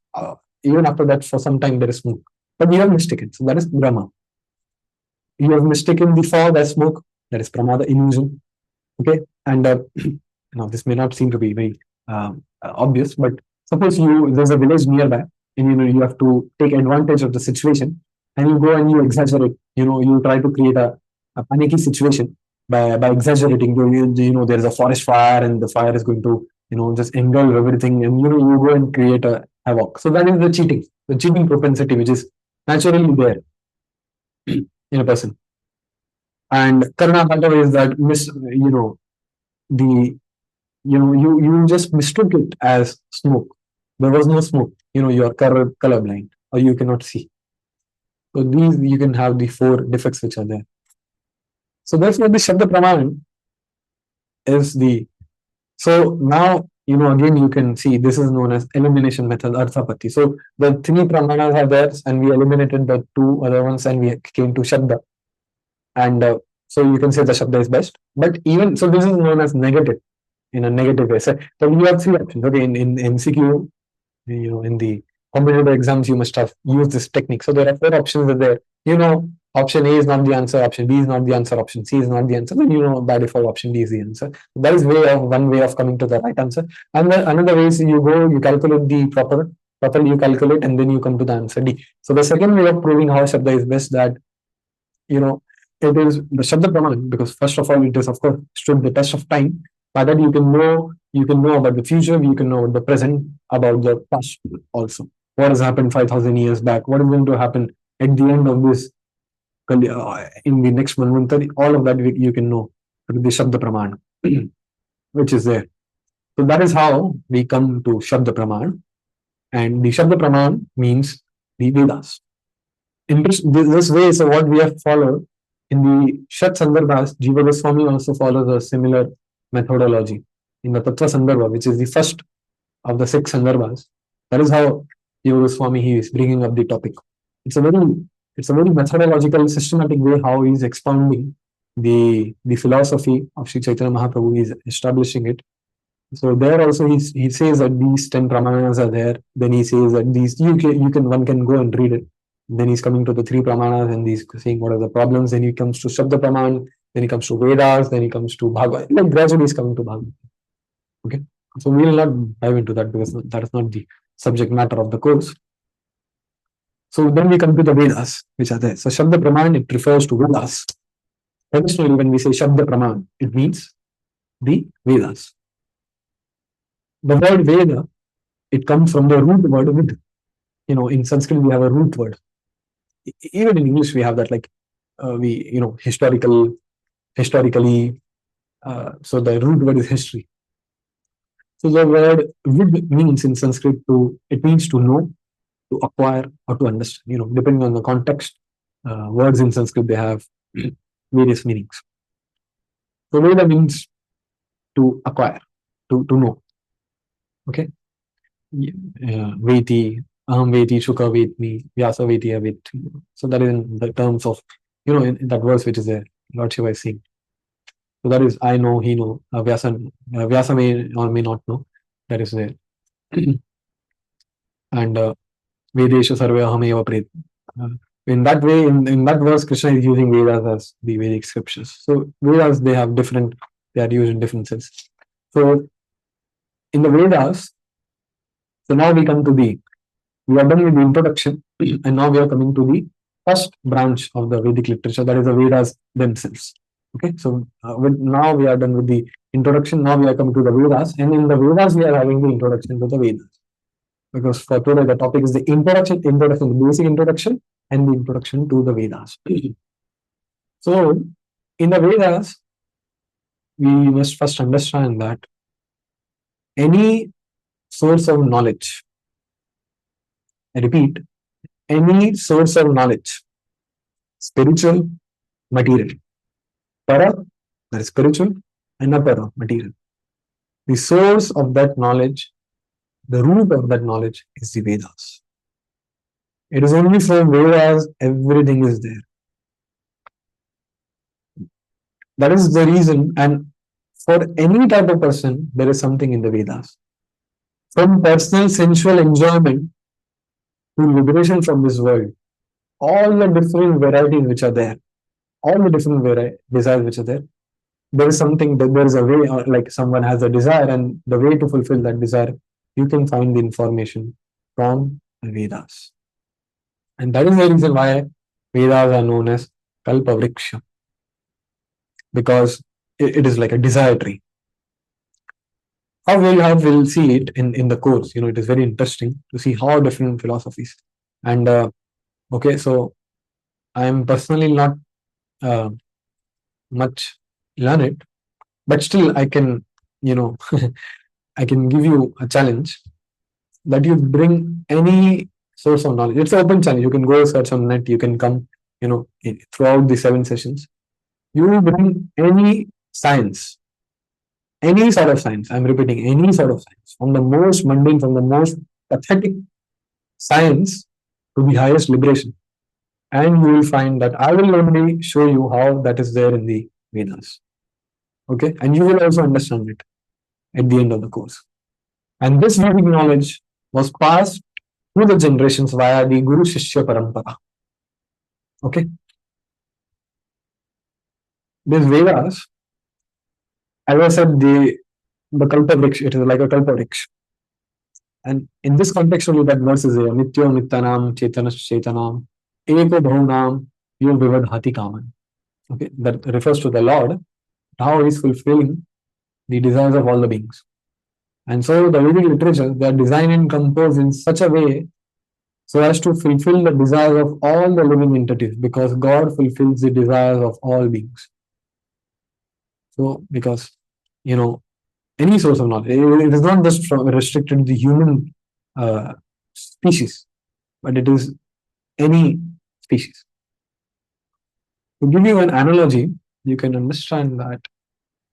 even after that for some time there is smoke. But you have mistaken, so that is Brahma. You have mistaken the fog as smoke, that is Pramada, illusion. Okay, and now this may not seem to be very obvious, but suppose there's a village nearby, and you have to take advantage of the situation, and you go and you exaggerate. You try to create a panicky situation by exaggerating. There's a forest fire, and the fire is going to just engulf everything, and you go and create a havoc. So that is the cheating propensity, which is naturally there in a person. And Karna Bhattava is that the you just mistook it as smoke. There was no smoke. You are colorblind, or you cannot see. So these you can have the four defects which are there. So therefore, the Shabda Praman is the. So now again you can see this is known as elimination method, Arthapati. So the three Pramanas are there, and we eliminated the two other ones, and we came to Shabda. And so you can say the Shabda is best. But even so, this is known as negative, in a negative way. So you have three options. Okay, in MCQ, in the competitive exams, you must have used this technique. So there are four options that there. Option A is not the answer, option B is not the answer, option C is not the answer. Then by default option D is the answer. That is one way of coming to the right answer. And another way is you calculate the properly you calculate, and then you come to the answer D. So the second way of proving how Shabda is best, that it is the Shabda Praman, because first of all it is of course stood the test of time. By that you can know about the future, you can know about the present, about the past also. What has happened 5,000 years back? What is going to happen at the end of this? In the next 130, all of that you can know through the Shabda Praman, which is there. So that is how we come to Shabda Praman, and the Shabda Praman means the Vedas. In this way is what we have followed in the Shat Sandarbhas. Jiva Goswami also follows a similar methodology in the Tattva Sandarbha, which is the first of the 6 Sandarbhas. That is how Jiva Goswami he is bringing up the topic. It's a very methodological, systematic way how he is expounding the philosophy of Sri Chaitanya Mahaprabhu. He is establishing it. So there also he says that these 10 pramanas are there. Then he says that these one can go and read it. Then he's coming to the 3 pramanas, and he's saying what are the problems. Then he comes to Shabda Praman. Then he comes to Vedas. Then he comes to Bhagavad. Like gradually he's coming to Bhagavad. Okay. So we will not dive into that because that is not the subject matter of the course. So then we come to the Vedas, which are there. So Shabda Praman, it refers to Vedas. Traditionally, when we say Shabda Praman, it means the Vedas. The word Veda, it comes from the root word Vid. In Sanskrit, we have a root word. Even in English, we have that, like historically. So the root word is history. So the word Vid means in Sanskrit it means to know, to acquire, or to understand. Depending on the context, words in Sanskrit they have various meanings. So Veda means to acquire, to know. Okay. Veti, Aham Veti, Shuka Vetmi, Vyasa Veti Avet. So that is in the terms of, in that verse which is there, Lord Shiva is saying. So that is I know, he know, Vyasa may or may not know. That is there. And Vedesha Sarve Aham Eva Pret. In that way, in that verse, Krishna is using Vedas as the Vedic scriptures. So Vedas, they have different, they are used in different sense. So in the Vedas, so now we come to the, we are done with the introduction, and now we are coming to the first branch of the Vedic literature, that is the Vedas themselves. Okay, so now we are done with the introduction. Now we are coming to the Vedas, and in the Vedas we are having the introduction to the Vedas. Because for today the topic is the introduction, the basic introduction, and the introduction to the Vedas. So in the Vedas, we must first understand that any source of knowledge, I repeat, any source of knowledge, spiritual, material, para, that is spiritual, and apara, material. The source of that knowledge, the root of that knowledge is the Vedas. It is only from Vedas everything is there. That is the reason, and for any type of person, there is something in the Vedas. From personal sensual enjoyment to liberation from this world, all the different varieties which are there, all the different desires which are there is something, that there is a way, or like someone has a desire, and the way to fulfill that desire, you can find the information from the Vedas. And that is the reason why Vedas are known as Kalpavriksha, because it is like a desire tree. How we'll see it in the course. It is very interesting to see how different philosophies. And okay, so I am personally not much learned, but still I can, I can give you a challenge that you bring any source of knowledge. It's an open challenge. You can go search on net. You can come, throughout the 7 sessions. You will bring any science, any sort of science. I'm repeating, any sort of science, from the most mundane, from the most pathetic science to the highest liberation. And you will find that I will only show you how that is there in the Vedas. Okay, and you will also understand it at the end of the course. And this Vedic knowledge was passed through the generations via the Guru Shishya Parampara. Okay, these Vedas, as I said, the Kalpavriksha, it is like a Kalpavriksha. And in this context only that verse is there, Nityo Nityanam Chetanas Chetanam Eko Bhunam Yo Vivadhati Kaman. Okay, that refers to the Lord, how he is fulfilling the desires of all the beings. And so the Vedic literature, they are designed and composed in such a way so as to fulfill the desires of all the living entities, because God fulfills the desires of all beings. So, because, any source of knowledge, it is not just restricted to the human species, but it is any species. To give you an analogy, you can understand that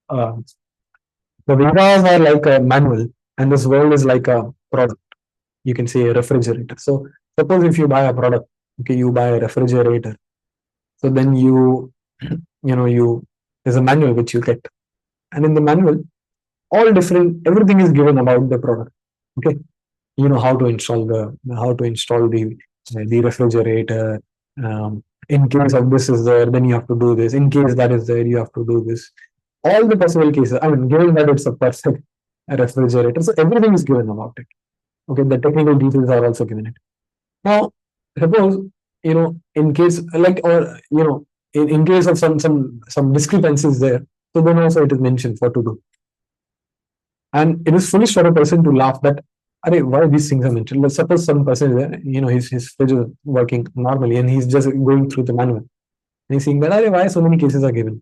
the Vedas are like a manual, and this world is like a product. You can say a refrigerator. So suppose if you buy a product, okay, you buy a refrigerator. So then there's a manual which you get, and in the manual, everything is given about the product. Okay, how to install the refrigerator. In case of this is there, then you have to do this. In case that is there, you have to do this. All the possible cases. I mean, given that it's a perfect refrigerator, so everything is given about it. Okay, the technical details are also given it. Now, suppose in case in case of some discrepancies there, so then also it is mentioned what to do. And it is foolish for a person to laugh that, why these things are mentioned. Let's suppose some person is there, his fridge is working normally, and he's just going through the manual. And he's saying that, why so many cases are given?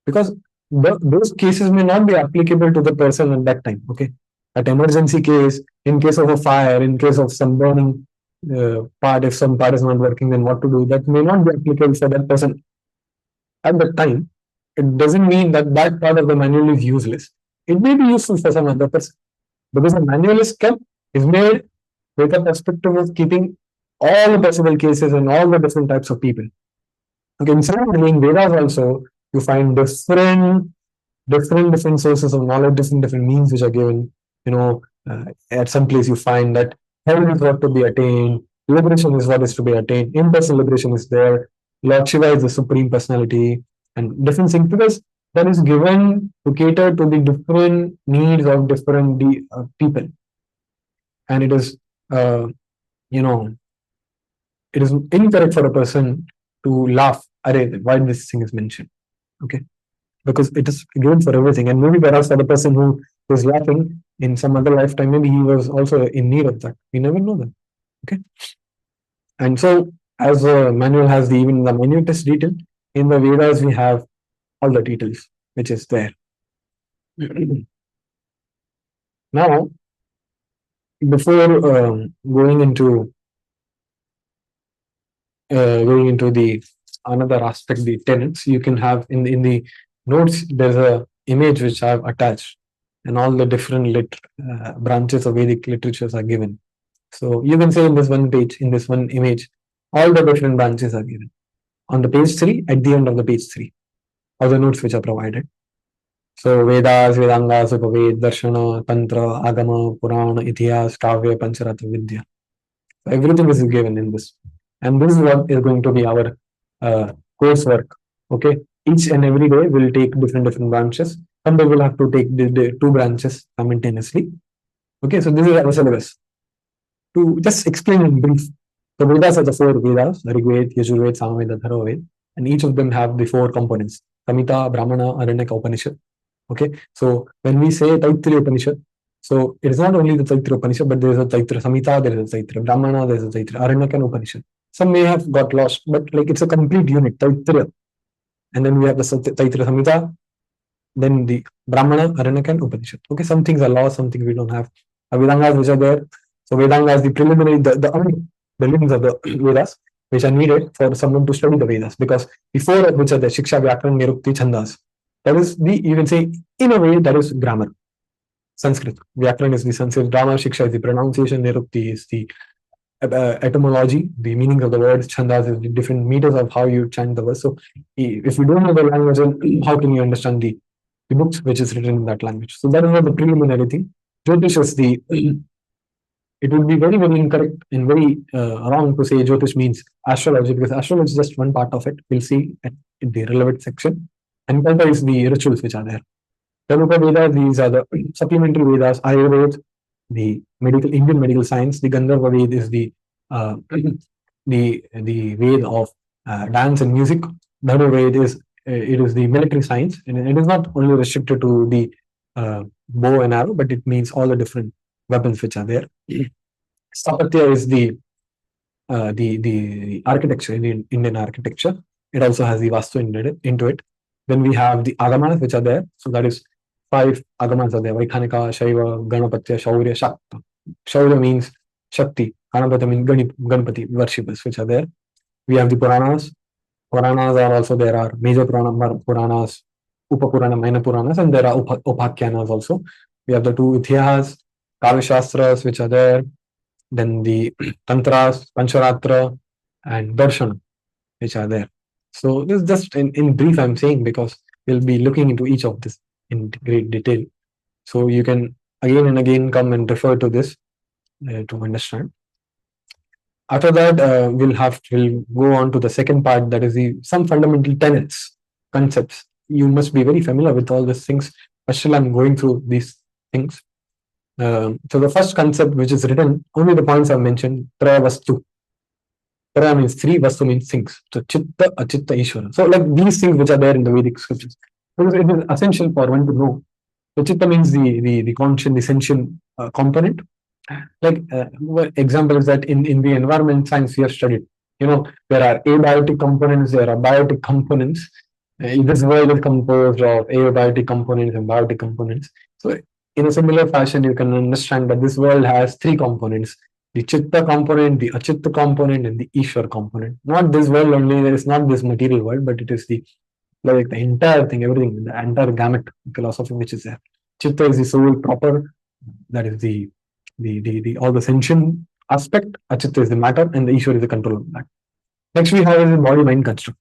Because those cases may not be applicable to the person at that time. Okay, at emergency case, in case of a fire, in case of some burning part, if some part is not working, then what to do? That may not be applicable for that person at that time. It doesn't mean that that part of the manual is useless. It may be useful for some other person, because the manual is made with a perspective of keeping all the possible cases and all the different types of people. Okay, in some Vedas also, you find different sources of knowledge, different means which are given. At some place you find that heaven is what to be attained, Liberation is what is to be attained. Impersonal liberation is there. Lord Shiva is the supreme personality, and different things because that is given to cater to the different needs of different people, and it is uh, you know it is incorrect for a person to laugh. Array, why this thing is mentioned? Okay, because it is given for everything, and maybe perhaps for the person who is laughing in some other lifetime, maybe he was also in need of that. We never know that. Okay, and so as a manual has the even the minutest detail in the Vedas, we have all the details which is there. Now, before going into the another aspect, the tenets, you can have in the notes. There's a image which I've attached, and all the different branches of Vedic literatures are given. So you can say in this one page, in this one image, all the different branches are given on the page three. At the end of the page three, all the notes which are provided. So Vedas, Vedangas, Upaved, Darshana, Tantra, Agama, Purana, Itihas, Kavya, Pancharatra, Vidya. So everything is given in this. And this is what is going to be our coursework. Okay. Each and every day we'll take different branches. Someday we'll have to take the two branches simultaneously. Okay. So this is our syllabus. To just explain in brief, the Vedas are the four Vedas, Rig Veda, Yajurveda, Samaveda, Tharvaveda, and each of them have the four components: Samhita, Brahmana, Aranyaka, Upanishad. Okay, so when we say Taittiriya Upanishad, so it is not only the Taittiriya Upanishad, but there is a Taittiriya Samhita, there is a Taittiriya Brahmana, there is a Taittiriya Aranyaka and Upanishad. Some may have got lost, but like it's a complete unit, Taittiriya. And then we have the Taittiriya Samhita, then the Brahmana, Aranyaka and Upanishad. Okay, some things are lost, some things we don't have. Vedangas which are there. So Vedanga is the preliminary, the limbs of the Vedas, which are needed for someone to study the Vedas, because before which are the Shiksha, Vyakaran, Nirukti, Chandas. That is you can say, in a way, that is grammar. Sanskrit. Vyakaran is the Sanskrit grammar, Shiksha is the pronunciation, Nirukti is the etymology, the meaning of the words, Chandas is the different meters of how you chant the verse. So if you don't know the language, then how can you understand the books which is written in that language? So that is not the preliminary thing. Jyotish is the it would be very incorrect and very wrong to say Jyotish means astrology, because astrology is just one part of it. We'll see in the relevant section. And Kalpa is the rituals which are there. Taluka Veda, these are the supplementary Vedas. Ayurveda, the Indian medical science. The Gandharva Veda is the the Veda of dance and music. Dhanu Veda is it is the military science, and it is not only restricted to the bow and arrow, but it means all the different weapons which are there. Stapatya is the architecture in Indian architecture. It also has the Vastu into it. Then we have the Agamas which are there. So that is 5 Agamas are there: Vaikhanika, Shaiva, Ganapatya, Shaurya, Shakta. Shaurya means Shakti. Ganapatya means Ganapati worshippers which are there. We have the Puranas. Puranas are also there are major Puranas, Upapurana, minor Puranas, and there are Upakyanas also. We have the 2 Itihas, Kavya Shastras which are there. Then the Tantras, Pancharatra, and Darshana which are there. So this is just in brief I'm saying, because we'll be looking into each of this in great detail. So you can again and again come and refer to this to understand. After that, we'll go on to the second part, that is some fundamental tenets, concepts. You must be very familiar with all these things. But still, I'm going through these things. So the first concept which is written, only the points I've mentioned, Travastu. Para means 3, Vastu means things. So Chitta, Achitta, Ishvara. So like these things which are there in the Vedic scriptures. Because it is essential for one to know. So Chitta means the conscious, the sentient component. Like example is that in the environment science we have studied, there are abiotic components, there are biotic components. This world is composed of abiotic components and biotic components. So in a similar fashion, you can understand that this world has 3 components: the Chitta component, the Achitta component, and the Ishwar component. Not this world only, there is not this material world, but it is the entire thing, everything, the entire gamut philosophy which is there. Chitta is the soul proper, that is the all the sentient aspect. Achitta is the matter, and the Ishwar is the control of that. Next, we have the body mind construct.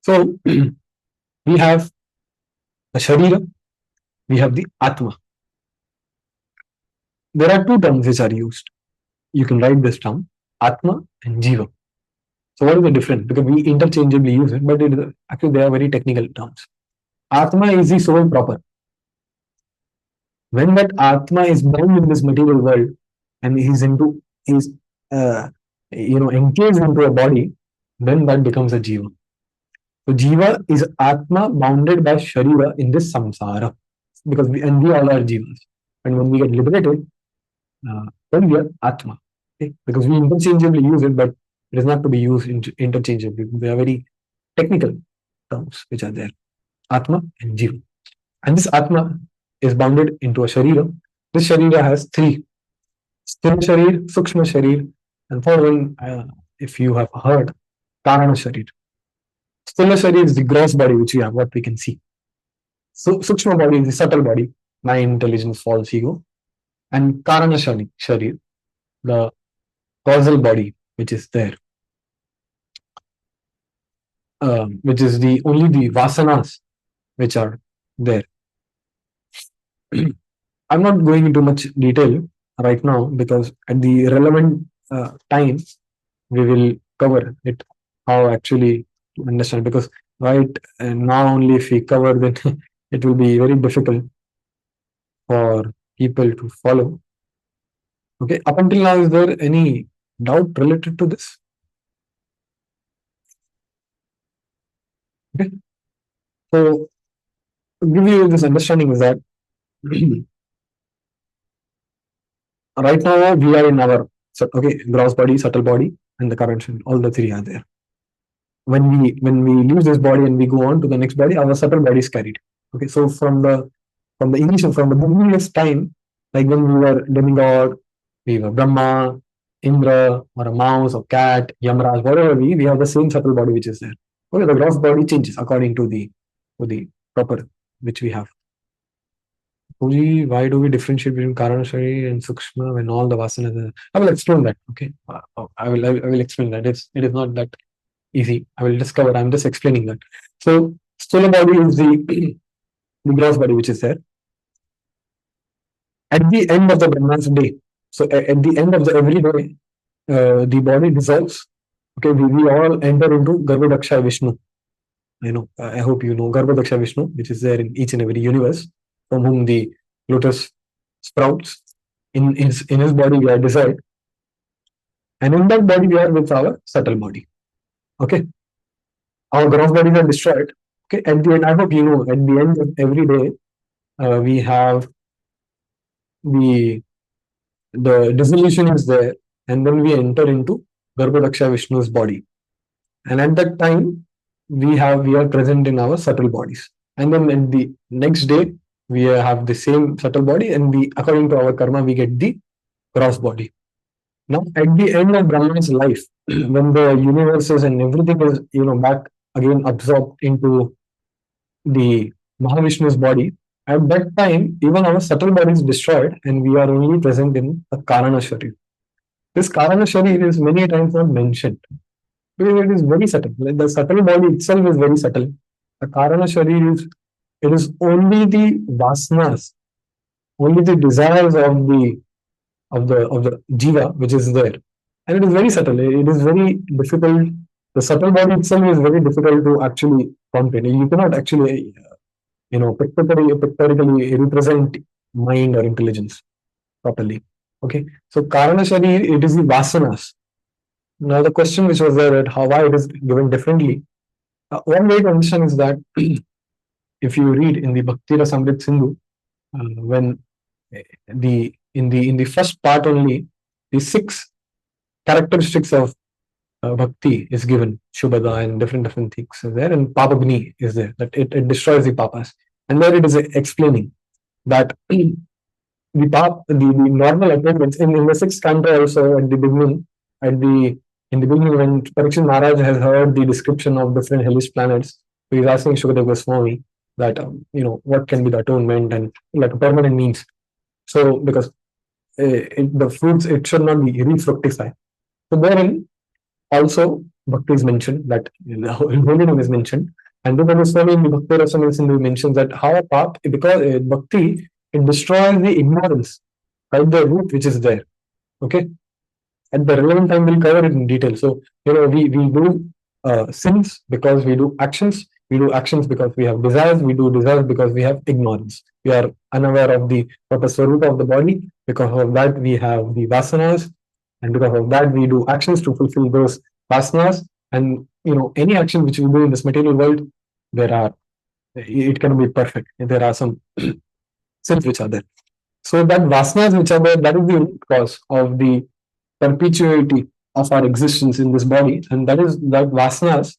So we have the Sharira, we have the Atma. There are 2 terms which are used. You can write this down. Atma and Jiva. So what is the difference? Because we interchangeably use it, but actually they are very technical terms. Atma is the soul proper. When that Atma is born in this material world and he's encased into a body, then that becomes a Jiva. So Jiva is Atma bounded by Sharira in this samsara. Because we all are Jivas. And when we get liberated, then we are Atma. Okay? Because we interchangeably use it, but it is not to be used interchangeably. They are very technical terms which are there. Atma and Jiva. And this Atma is bounded into a Sharira. This Sharira has three: Sthula Sharir, Sukshma Sharir, and third one, if you have heard, Karana Sharir. Sthula Sharir is the gross body which we have, what we can see. So Sukshma body is the subtle body, mind, intelligence, false ego, and Karana Sharir, the causal body which is there, which is the only the vasanas which are there. I'm not going into much detail right now because at the relevant time we will cover it, how actually to understand, because right now only if we cover, then it will be very difficult for people to follow. Okay, up until now, is there any doubt related to this? Okay, so to give you this understanding is that right now we are in our gross body, subtle body, and the current. All the three are there. When we leave this body and we go on to the next body, our subtle body is carried. Okay, so from the initial, from the beginning time, like when we were demigod, we were Brahma, Indra, or a mouse, or cat, Yamraj, whatever we have the same subtle body which is there. Okay, the gross body changes according to the proper which we have. Puji, why do we differentiate between Karanashari and Sukshma when all the vasanas are? I will explain that. Okay, I will explain that. It is not that easy. I will discover. I'm just explaining that. So Stula body is the gross body which is there. At the end of the Brahman's day, so at the end of every day, the body dissolves. Okay, we all enter into Garbhodaksha Vishnu. I hope you know Garbhodaksha Vishnu, which is there in each and every universe, from whom the lotus sprouts. In his body, we are dissolved, and in that body, we are with our subtle body. Okay, our gross bodies are destroyed. Okay, at the end, I hope you know, at the end of every day, we have the dissolution is there, and then we enter into Garbhodaksha Vishnu's body, and at that time we are present in our subtle bodies, and then in the next day we have the same subtle body, and we, according to our karma, we get the gross body. Now at the end of Brahman's life, when the universes and everything is back again absorbed into the Mahavishnu's body, at that time, even our subtle body is destroyed and we are only present in a Karana Sharir. This Karana Sharir is many times not mentioned because it is very subtle. Like the subtle body itself is very subtle. The Karana Sharir is only the vasanas, only the desires of the jiva which is there. And it is very subtle. It is very difficult. The subtle body itself is very difficult to actually comprehend. You cannot actually pictorially represent mind or intelligence properly. Okay, so Karana Sharir, it is the vasanas. Now the question which was there, why it is given differently. One way to understand is that if you read in the Bhakti Rasamrit Sindhu, when in the first part only, the 6 characteristics of bhakti is given, Shubhada and different things are there, and Papagni is there, that it destroys the papas. And there it is explaining that the normal appointments in the 6th canto also at the beginning, in the beginning when Parikshit Maharaj has heard the description of different hellish planets, he is asking Shukadeva Goswami that what can be the atonement and like a permanent means. So because the fruits, it should not be refructify. So therein also bhakti is mentioned, that holy name is mentioned, and Rupa Goswami in the Bhakti Rasamrita Sindhu mentions that how a path, because bhakti, it destroys the ignorance, right, the root which is there. Okay, at the relevant time we'll cover it in detail. So we do sins because we do actions. We do actions because we have desires. We do desires because we have ignorance. We are unaware of the purpose root of the body. Because of that, we have the vasanas, and because of that, we do actions to fulfill those vasanas. And any action which we do in this material world, there are it can be perfect. There are some sins which are there. So that vasanas which are there, that is the root cause of the perpetuity of our existence in this body, and that is that vasanas.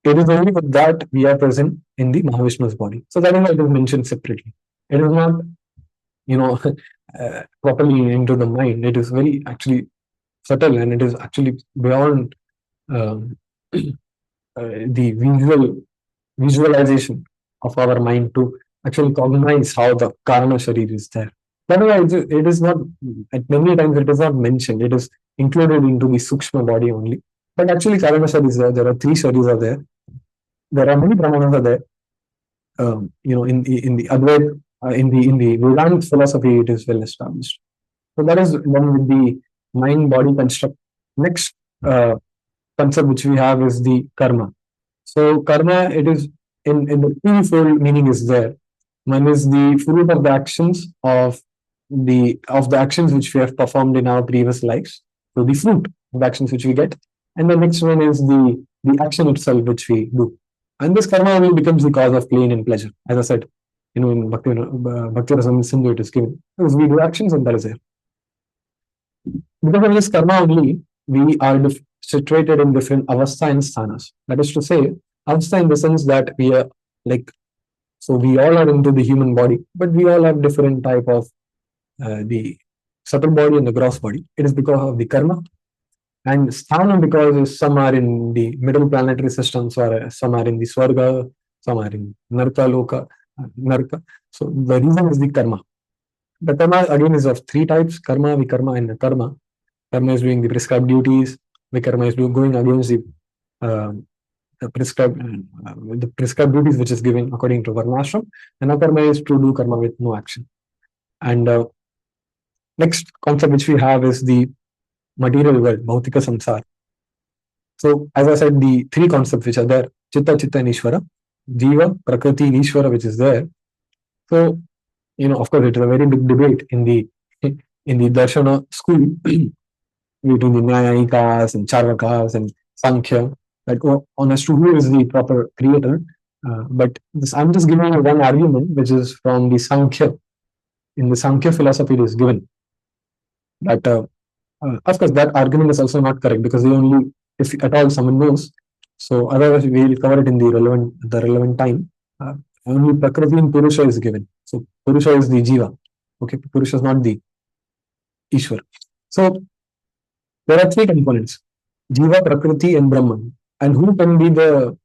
It is only with that we are present in the Mahavishnu's body. So that is why it is mentioned separately. It is not, properly into the mind. It is very actually subtle, and it is actually beyond um, the visualization of our mind to actually cognize how the Karana Sharir is there. That is why it is not, at many times it is not mentioned. It is included into the Sukshma body only. But actually, Karana Sharir is there. There are three Sharirs are there. There are many Brahmanas are there. In the Advaita, in the Vedanta philosophy, it is well established. So that is one with the mind-body construct. Next concept which we have is the karma. So karma, it is in the twofold meaning is there. One is the fruit of the actions of the actions which we have performed in our previous lives. So the fruit of the actions which we get, and the next one is the action itself which we do. And this karma only becomes the cause of pain and pleasure. As I said, in Bhakti Rasam Sindhu, it is given. Because we do actions and that is there. Because of this karma only, we are situated in different avastha and sthanas. That is to say, avastha in the sense that we are like, so we all are into the human body, but we all have different type of the subtle body and the gross body. It is because of the karma. And sthana because some are in the middle planetary systems, or some are in the Swarga, some are in Narka Loka, Narka. So the reason is the karma. The karma again is of three types: karma, vikarma, and karma. Karma is doing the prescribed duties. Vikarma is going against the prescribed duties which is given according to Varnashram. And akarma is to do karma with no action. And next concept which we have is the material world, Bhautika Samsara. So, as I said, the three concepts which are there, Chitta, Chitta, and Ishvara, Jiva, Prakriti, and Ishvara, which is there. So, of course, it is a very big debate in the Darshana school between the Nyayikas and Charvakas and Sankhya, that honest to who is the proper creator. But I'm just giving you one argument, which is from the Sankhya. In the Sankhya philosophy, it is given that, of course, that argument is also not correct, because they only, if at all someone knows. So otherwise, we will cover it in the relevant time. Only Prakriti and Purusha is given. So Purusha is the Jiva. Okay, Purusha is not the Ishwar. So there are three components: Jiva, Prakriti, and Brahman. And who can be the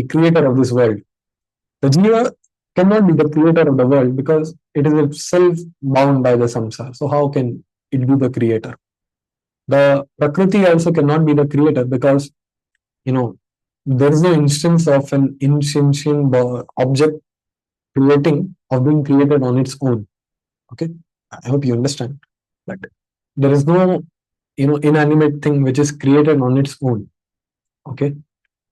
creator of this world? The Jiva cannot be the creator of the world, because it is itself bound by the samsara. So how can it be the creator? The Prakriti also cannot be the creator, because there is no instance of an insentient object being created on its own. Okay, I hope you understand that there is no inanimate thing which is created on its own. Okay,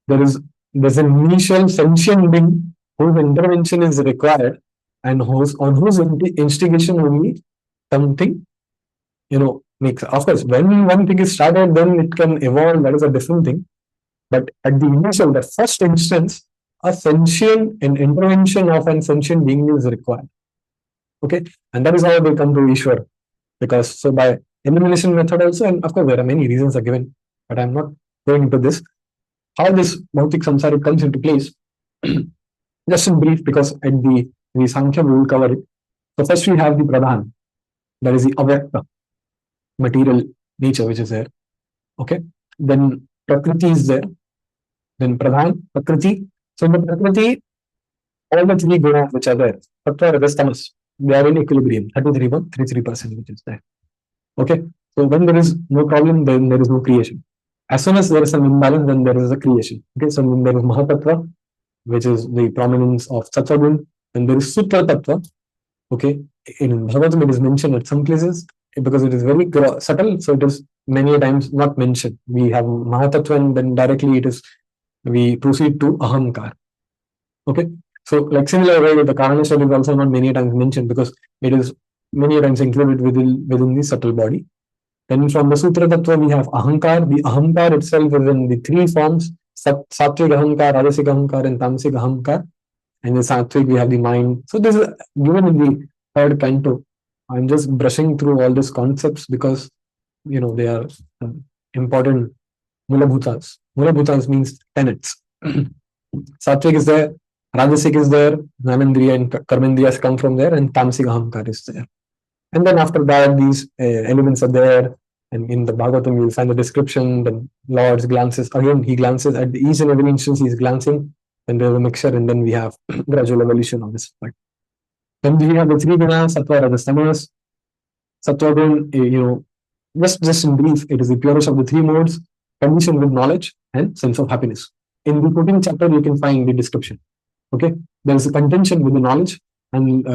there's an initial sentient being whose intervention is required, and on whose instigation only something makes. Of course, when one thing is started, then it can evolve. That is a different thing. But at the first instance, an intervention of an sentient being is required. Okay, and that is how they come to Ishwar. Because so by elimination method also, and of course there are many reasons are given, but I'm not going into this. How this Bhautik Samsara comes into place, just in brief, because at the Sankhya we will cover it. So first we have the Pradhan, that is the Avyakta, material nature which is there. Okay, then Prakriti is there, then Pradhan, Prakriti. So in the Prakriti, all the three gunas which are there, Sattva, Rajas, Tamas, they are in equilibrium, 33.33%, which is there. Okay, so when there is no problem, then there is no creation. As soon as there is some imbalance, then there is a creation. Okay, so when there is Mahatattva, which is the prominence of Sattvagun, and there is Sutra Tattva. Okay, in Bhagavatam it is mentioned at some places, because it is very subtle, so it is many times not mentioned. We have Mahatattva, and then directly it is we proceed to Ahamkar. Okay, so like similar way, the Karaneshwar is also not many times mentioned because it is many times included within the subtle body. Then from the Sutra Tattva, we have Ahankar. The Ahankar itself is in the three forms: Sattvic Ahankar, Rajasic Ahankar, and Tamasic Ahankar. And in Sattvic, we have the mind. So this is given in the third canto. I'm just brushing through all these concepts because they are important. Mulabhutas. Mulabhutas means tenets. Sattvic is there, Rajasic is there, Jnanendriya and Karmendriyas come from there, and Tamasic Ahankar is there. And then after that, these elements are there. And in the Bhagavatam, you'll find the description. The Lord's glances. Again, he glances at each and every instance, he's glancing. And there's a mixture, and then we have gradual evolution of this part. Then we have the three gunas, sattva, rajas, tamas. Sattva gun, just in brief, it is the purest of the three modes, conditioned with knowledge and sense of happiness. In the 14th chapter, you can find the description. Okay, there is a contention with the knowledge, and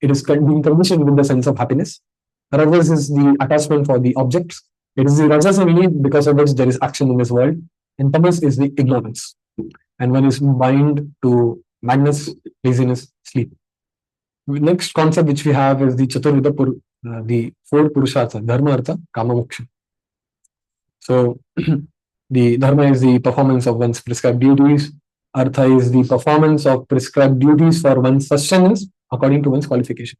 it is being conditioned with the sense of happiness. Rajas is the attachment for the objects. It is the rajas only because of which there is action in this world, and tamas is the ignorance, and one is bind to madness, laziness, sleep. Next concept which we have is the Chaturvida, the four Purushartha: Dharma, Artha, Kama, Moksha. So the Dharma is the performance of one's prescribed duties. Artha is the performance of prescribed duties for one's sustenance according to one's qualification.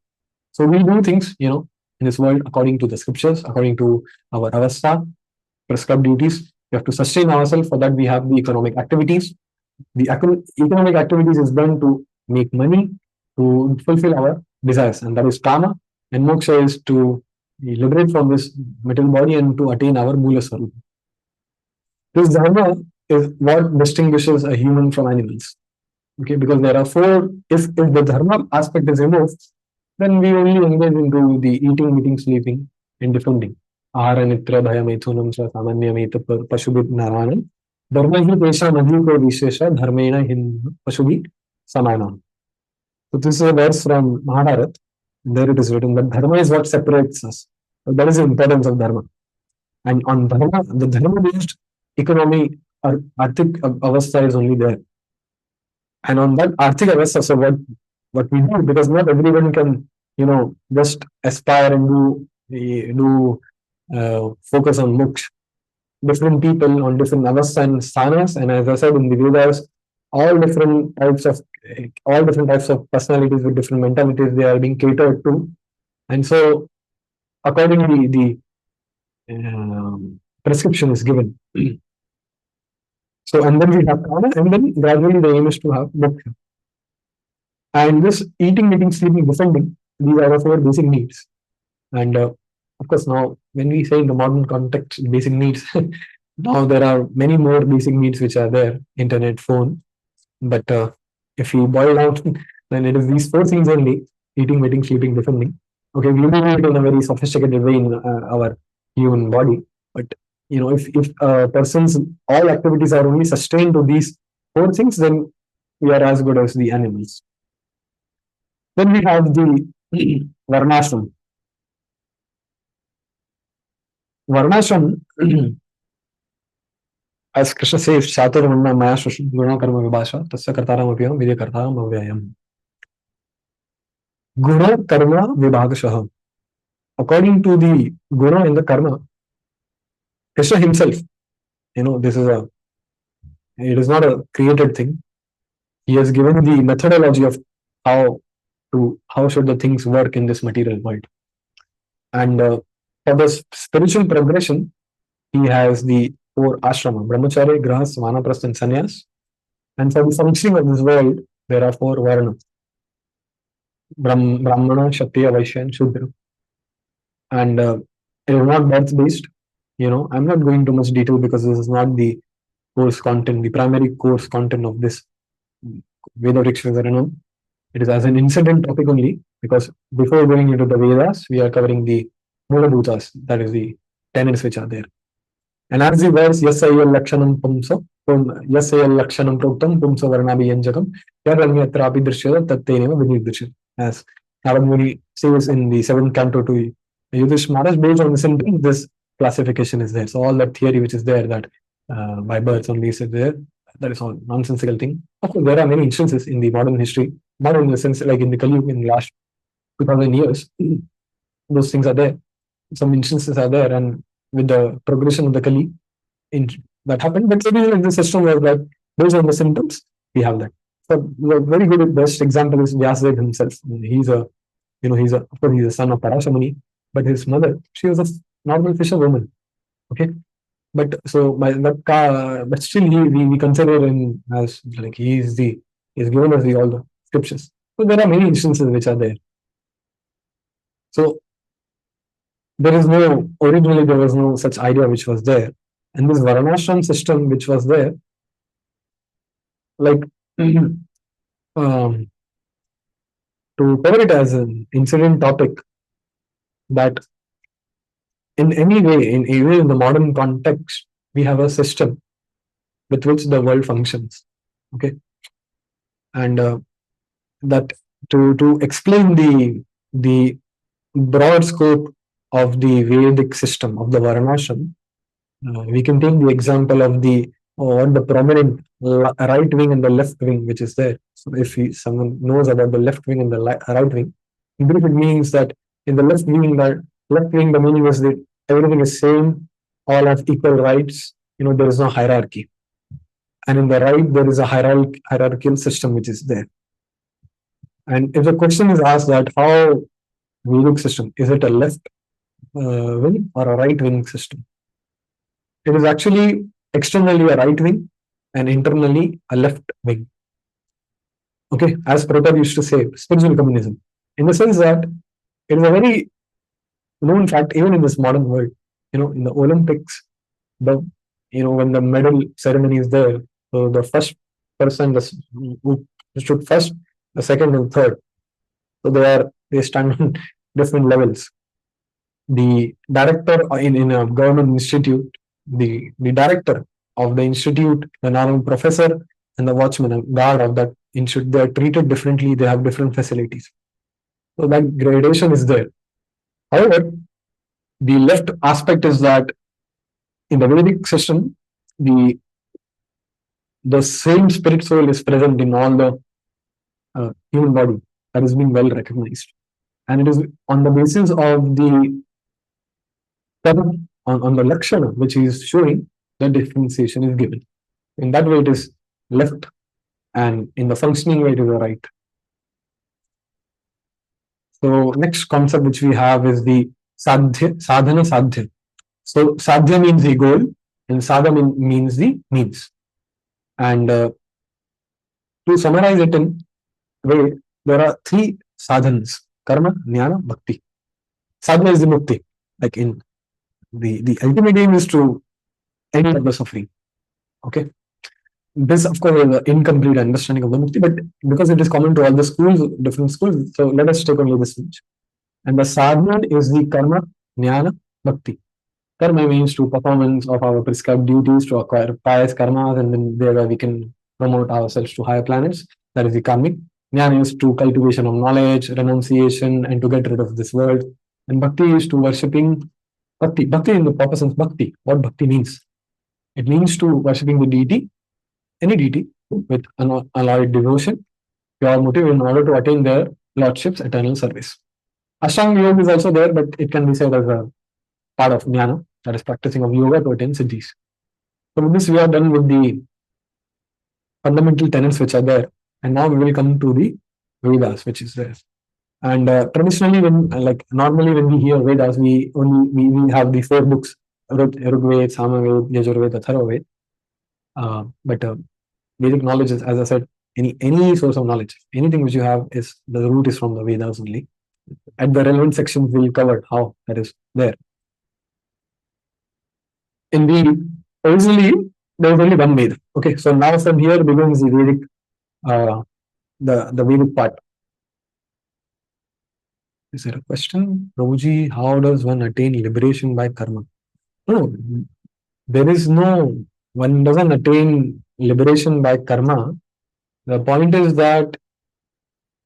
So we do things, in this world according to the scriptures, according to our avastha, prescribed duties. We have to sustain ourselves. For that, we have the economic activities. The economic activities is done to make money, to fulfill our desires, and that is kama. And moksha is to liberate from this material body and to attain our mula swarupa. This dharma is what distinguishes a human from animals. Okay, because there are four. If the dharma aspect is removed, then we only engage into the eating, sleeping, and defending. Ahara, nitra, bhaya, maithunam, samanya, meta, pashubhit, narayanam. Dharma hi pesha madhiko vishesha dharmena hin pashubhi samanam. So this is a verse from Mahabharata. There it is written that dharma is what separates us. So that is the importance of dharma. And on dharma, the dharma-based economy, arthik avastha is only there. And on that arthik avastha, so what we do, because not everyone can, just aspire and do focus on moksha. Different people on different avastha and sthanas, and as I said in the Vedas, all different types of personalities with different mentalities, they are being catered to, and so accordingly the prescription is given. So, and then we have kama, and then gradually the aim is to have moksha. And this eating, sleeping, defending, these are the four basic needs. And of course, now when we say in the modern context basic needs, now there are many more basic needs which are there: internet, phone. But if we boil down, then it is these four things only: eating, sleeping, defending. Okay, we do it in a very sophisticated way in our human body. But if a person's all activities are only sustained to these four things, then we are as good as the animals. Then we have the varnashram. Varnashram, as Krishna says, Chaturvarna Maya Guna Karma Vibhasha, Tasya Kartaram Apyam, Vidya Kartaram Avyayam. Guna Karma Vibhagashaha. According to the Guna and the Karma, Krishna himself, it is not a created thing. He has given the methodology of how should the things work in this material world. And for the spiritual progression, he has the four ashrama: brahmacharya, grahas, vanaprastha, and sannyas. And for the functioning of this world, there are four varna: brahmana, kshatriya, vaishya, and shudra. And it is not birth based. I'm not going into much detail because this is not the course content, the primary course content of this Veda Vriksha Vivaranam. It is as an incident topic only, because before going into the Vedas, we are covering the Mula Bhutas, that is the tenets which are there. And as the verse, Yasayal Lakshanam Pumsa, Yasayal Lakshanam Proktam, Pumsa Varnabi Yanjakam, Yaranyatrapi Drishyada, Tatteneva Vinidrishyada. As Narad Muni says in the 7th canto to Yudhish Maharaj, based on the symptoms, this classification is there. So all that theory which is there that by birth only is there, that is all nonsensical thing. Of course, there are many instances in the modern history, modern in the sense like in the Kali Yuga in the last 2000 years, those things are there. Some instances are there, and with the progression of the Kali, in, that happened. But maybe the system was that based on the symptoms, we have that. So the very good best example is Vyasadeva himself. He's a he's a of course he's a son of Parashamuni, but his mother, she was a normal fisherwoman. Okay, but so but still we consider him as like he's given us all the scriptures. So there are many instances which are there. So there is no originally there was no such idea which was there, and this Varnashram system which was there, like um, to cover it as an incident topic, that in any way, even in the modern context, we have a system with which the world functions. Okay, and that to explain the broad scope of the Vedic system of the Varnashram, we can take the example of the what the prominent right wing and the left wing which is there. So if someone knows about the left wing and the right wing, in brief it means that in the left wing, the meaning is that everything is same, all have equal rights. There is no hierarchy, and in the right there is a hierarchical system which is there. And if the question is asked that how Vedic system is it a left wing or a right wing system? It is actually externally a right wing and internally a left wing. Okay, as Prabhupada used to say, spiritual communism, in the sense that it is a very known fact, even in this modern world. In the Olympics, when the medal ceremony is there, so the first person who stood first, the second and third, so they stand on different levels. The director in a government institute, the director of the institute, the normal professor, and the watchman and guard of that institute, they are treated differently. They have different facilities. So that gradation is there. However, the left aspect is that in the Vedic system, the same spirit soul is present in all the human body. That is being well recognized, and it is on the basis of the on the lakshana which is showing the differentiation is given. In that way, it is left, and in the functioning way, it is the right. So next concept which we have is the sadhana sadhya. So sadhya means the goal, and sadhana means the means. And to summarize it in way, there are three sadhanas: karma, jnana, bhakti. Sadhana is the mukti. Like in the ultimate aim is to end the suffering. Okay. This, of course, is an incomplete understanding of the mukti, but because it is common to all the schools, different schools, so let us take only this much. And the sadhana is the karma, jnana, bhakti. Karma means to performance of our prescribed duties to acquire pious karmas, and then thereby we can promote ourselves to higher planets. That is the karmic. Jnana is to cultivation of knowledge, renunciation, and to get rid of this world. And bhakti is to worshipping bhakti. Bhakti in the proper sense, bhakti. What bhakti means? It means to worshipping the deity, any deity, with unalloyed devotion, pure motive in order to attain their lordship's eternal service. Ashtanga yoga is also there, but it can be said as a part of jnana, that is practicing of yoga to attain siddhis. So with this, we are done with the fundamental tenets which are there, and now we will come to the Vedas, which is there. And traditionally, normally when we hear Vedas, we have the four books: Rigveda, Samaveda, Yajurveda, Atharvaveda. But Vedic knowledge is, as I said, any source of knowledge, anything which you have is the root is from the Vedas only. At the relevant sections, we'll cover how that is there. In the originally there was only one Veda. Okay, so now from here begins the Vedic, the Vedic part. Is there a question, Prabhuji? How does one attain liberation by karma? No, there is no. One doesn't attain liberation by karma. The point is that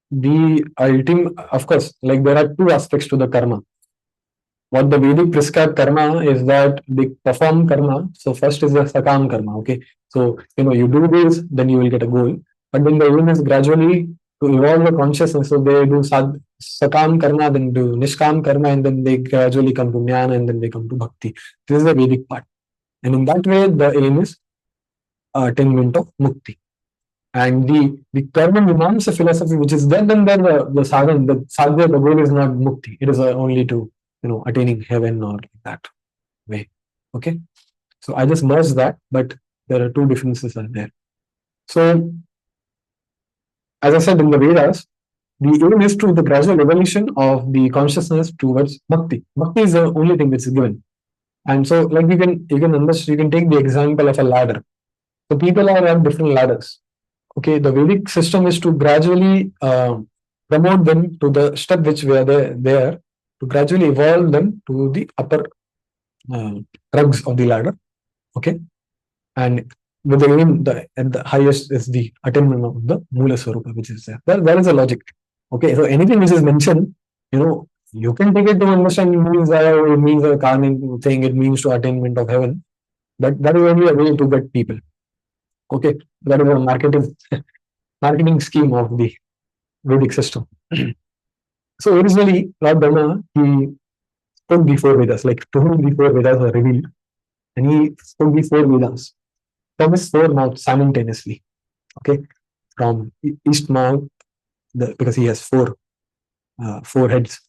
the ultimate, of course, like there are two aspects to the karma. what the Vedic prescribed karma is that they perform karma. So first is the sakam karma. Okay, so you do this, then you will get a goal. But then the aim is gradually to evolve the consciousness. So they do sakam karma, then do nishkam karma, and then they gradually come to jnana, and then they come to bhakti. This is the Vedic part, and in that way, the aim is attainment of mukti. And the karma mimamsa philosophy, which is then there, the sadhana, the goal is not mukti. It is only to attaining heaven or that way. Okay, so I just merged that, but there are two differences are there. So, as I said in the Vedas, the aim is to the gradual evolution of the consciousness towards bhakti. Bhakti is the only thing which is given, and so like you can take the example of a ladder. So people are on different ladders. Okay, the Vedic system is to gradually promote them to the step which we are there to gradually evolve them to the upper rungs of the ladder. Okay, and with the aim, at the highest is the attainment of the Mula Swarupa, which is there. That is the logic. Okay, so anything which is mentioned, you can take it to understand it means a karmic thing, it means to attainment of heaven. That is only a way to get people. Okay, that is a marketing scheme of the Vedic system. So originally, Lord Brahma, he spoke before Vedas, like to him before Vedas were revealed, and he spoke before Vedas from his four mouths simultaneously. Okay, from east mouth, because he has four heads.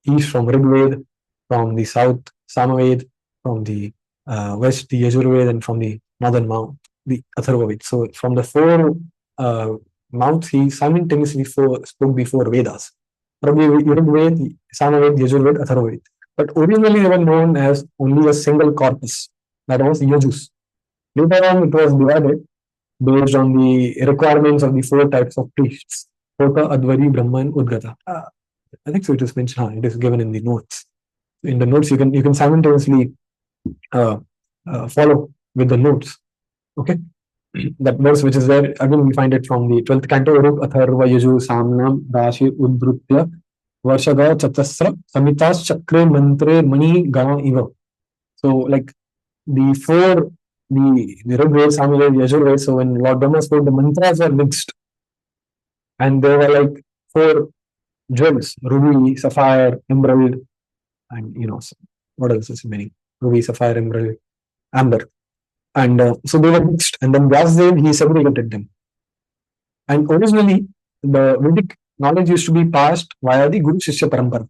East from Rigved, from the south Samaved, from the west the Yajurved, and from the northern mouth the Atharvaved. So from the four mouths, he simultaneously spoke before Vedas. Rigved, Samaved, Yajurved, Atharvaved. But originally they were known as only a single corpus, that was Yajus. Later on, it was divided based on the requirements of the four types of priests: Hota, Advari, Brahma, and Udgata. I think so. It is mentioned. It is given in the notes. In the notes, you can simultaneously follow with the notes. Okay, that verse which is there again, we find it from the 12th canto. Uruk Atharva Yaju Samnam Rashi Udbrutya Varshaga Chatasra Samitas Chakre Mantre Mani Gana Iva. So like the four, the Rigved, Samaved, Yajurved. So when Lord Brahma spoke, the mantras were mixed, and there were like four gems: ruby, sapphire, emerald, and what else is many? Ruby, sapphire, emerald, amber. And so they were mixed, and then Vyasdev, he segregated them. And originally, the Vedic knowledge used to be passed via the Guru Shishya Parampara,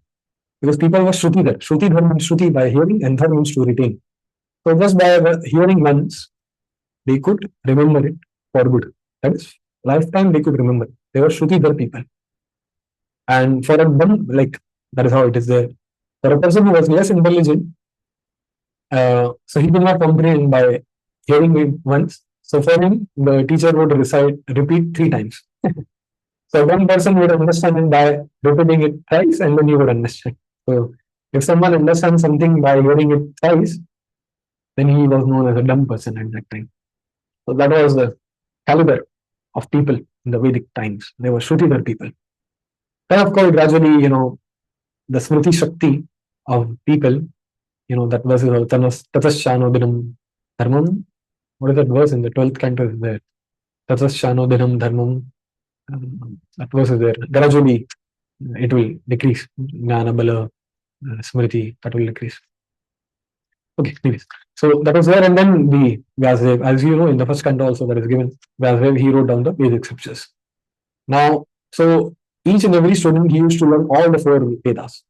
because people were Shruti there. Shruti Dhar means Shruti by hearing, and Dhar means to retain. So just by hearing once, they could remember it for good. That is, lifetime they could remember. They were Shruti Dhar people. And for a one, like that is how it is there. For a person who was less intelligent, so he did not comprehend by hearing it once. So for him, the teacher would repeat 3 times. So one person would understand it by repeating it thrice, and then he would understand. So if someone understands something by hearing it thrice, then he was known as a dumb person at that time. So that was the caliber of people in the Vedic times. They were Shrutidhar people. Then of course, gradually, the Smriti Shakti of people, that verse is Tataschanodinam Dharmam. What is that verse in the 12th canto is there? Tataschanodinam Dharmam. That verse is there. Gradually, it will decrease. Jnana, Bala, Smriti, that will decrease. Okay, anyways. So that was there, and then the Vyasdev, as you know, in the first canto also that is given, Vyasdev, he wrote down the Vedic scriptures. Now, so each and every student, he used to learn all the four Vedas.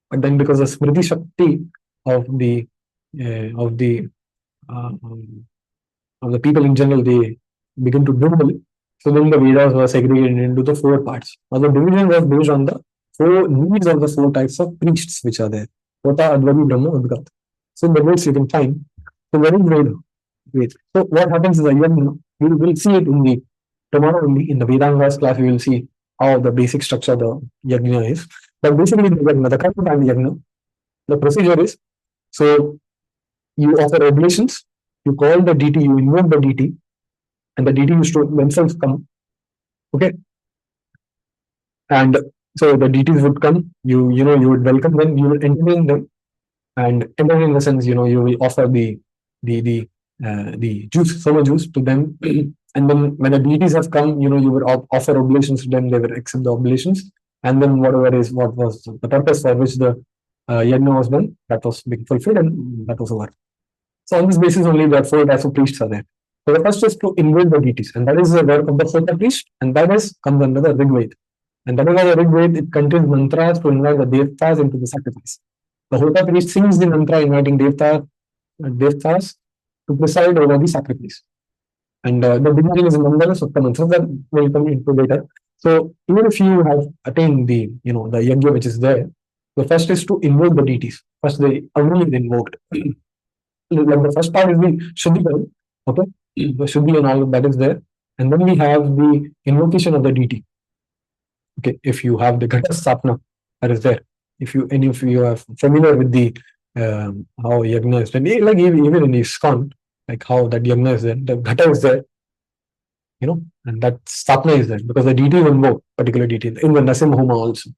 But then because the Smriti Shakti of the people in general, they begin to dwindle. So then the Vedas were segregated into the four parts. Now the division was based on the four needs of the four types of priests which are there: Hota, Advari, Brahma, Udgat. So in the words you can find. So where is Ved? So what happens is you will see it in the tomorrow only in the Vedangas class. We will see how the basic structure of the yajna is. But basically, the current time yajna, the procedure is, so you offer oblations, you call the deity, you invoke the deity, and the deity used to themselves come. Okay, and so the deities would come. You would welcome them. You would entertain them, And entering in the sense, you will offer the the the juice, solar juice to them, and then when the deities have come, you will offer oblations to them. They will accept the oblations, and then whatever is what was the purpose for which the yajna was done, that was being fulfilled, and that was over. So on this basis only, the four types of priests are there. So the first is to invoke the deities, and that is the work of the Hota priest, and that is comes under the Rig Veda. And that is why the Rig Veda, it contains mantras to invite the devtas into the sacrifice. The Hota priest sings the mantra inviting devtas to preside over the sacrifice. And the division is Mandala Sutta mantras that will come into later. So even if you have attained the yajna which is there, the first is to invoke the deities. First, the Agni is invoked. Like the first part is the Shuddhikaran, okay? The Shuddhi and all that is there. And then we have the invocation of the deity. Okay, if you have the Ghata Sapna that is there. If you are familiar with the how yajna is done, like even in ISKCON, like how that yajna is there, the Ghata is there, and that Sapna is there because the deity is invoked, particular deity in the Nasim Homa also.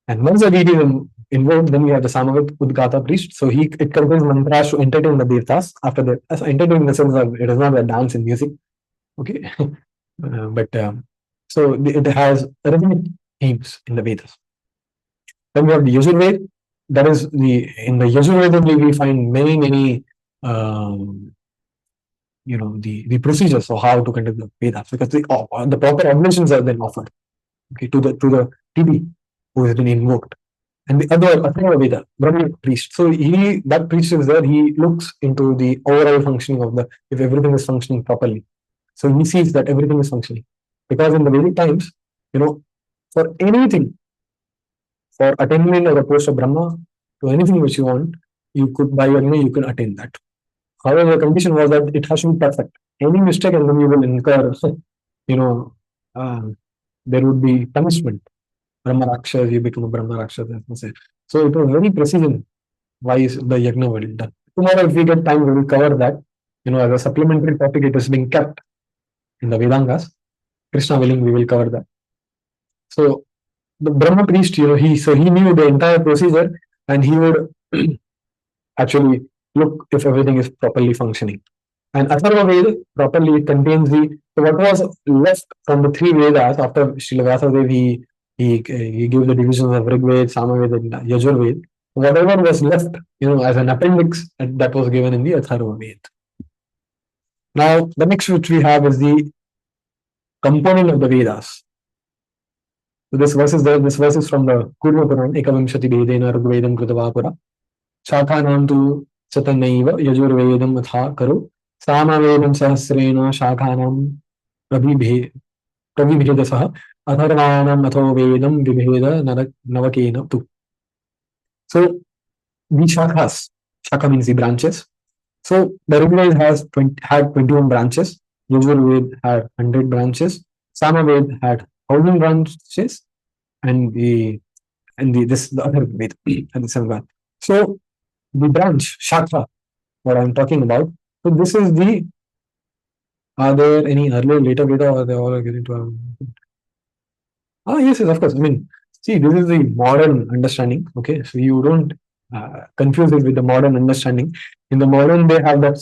And once the deity is invoked, then we have the Samavit Udgata priest. So it contains mantras to entertain the devtas. After that, as entertain in the sense that it is not a dance in music, okay, but so it has rhythmic themes in the Vedas. Then we have the Yajurveda. That is in the Yajurveda only we find many the procedures of how to conduct the Vedas, because the proper oblations are then offered, okay, to the deity who has been invoked. And the other Atharva Veda, Brahma priest. So that priest is there. He looks into the overall functioning of if everything is functioning properly. So he sees that everything is functioning, because in the Vedic times, for anything, for attainment of the post of Brahma, to anything which you want, you could by yajna you can attain that. However, the condition was that it has to be perfect. Any mistake and then you will incur, there would be punishment. Brahma Rakshas, you become a Brahma Rakshas. So it was very precision why is the yajna well done. Tomorrow, if we get time, we will cover that. As a supplementary topic, it is being kept in the Vedangas. Krishna willing, we will cover that. So the Brahma priest, he knew the entire procedure, and he would actually look if everything is properly functioning. And Atharva Veda properly contains what was left from the three Vedas after Srila Vyasadeva, he gave the divisions of Rig Veda, Samaveda, and Yajurveda. Whatever was left, as an appendix, that was given in the Atharva Veda. Now, the next which we have is the component of the Vedas. So this verse is from the Kurma Puran, Ekavimshati Vedena Rugvedam Krutavapura. Shakhanam tu Chatanaiva Yajurvedam Atha Karu. Samavedam Sahasrena Shakhanam Prabhibhedasaha Atharvanam Atho Vedam Vibheda Navakena tu. So the Shakha means the branches. So the Rigveda had 21 branches. Yajurveda had 100 branches. Samaveda had 1,000 branches, and the other Veda and the seventh one. So the branch Shakha, what I'm talking about. So this is are there any earlier, later Veda, or they all are getting to? Yes, of course. I mean, see, this is the modern understanding. Okay, so you don't confuse it with the modern understanding. In the modern, they have that,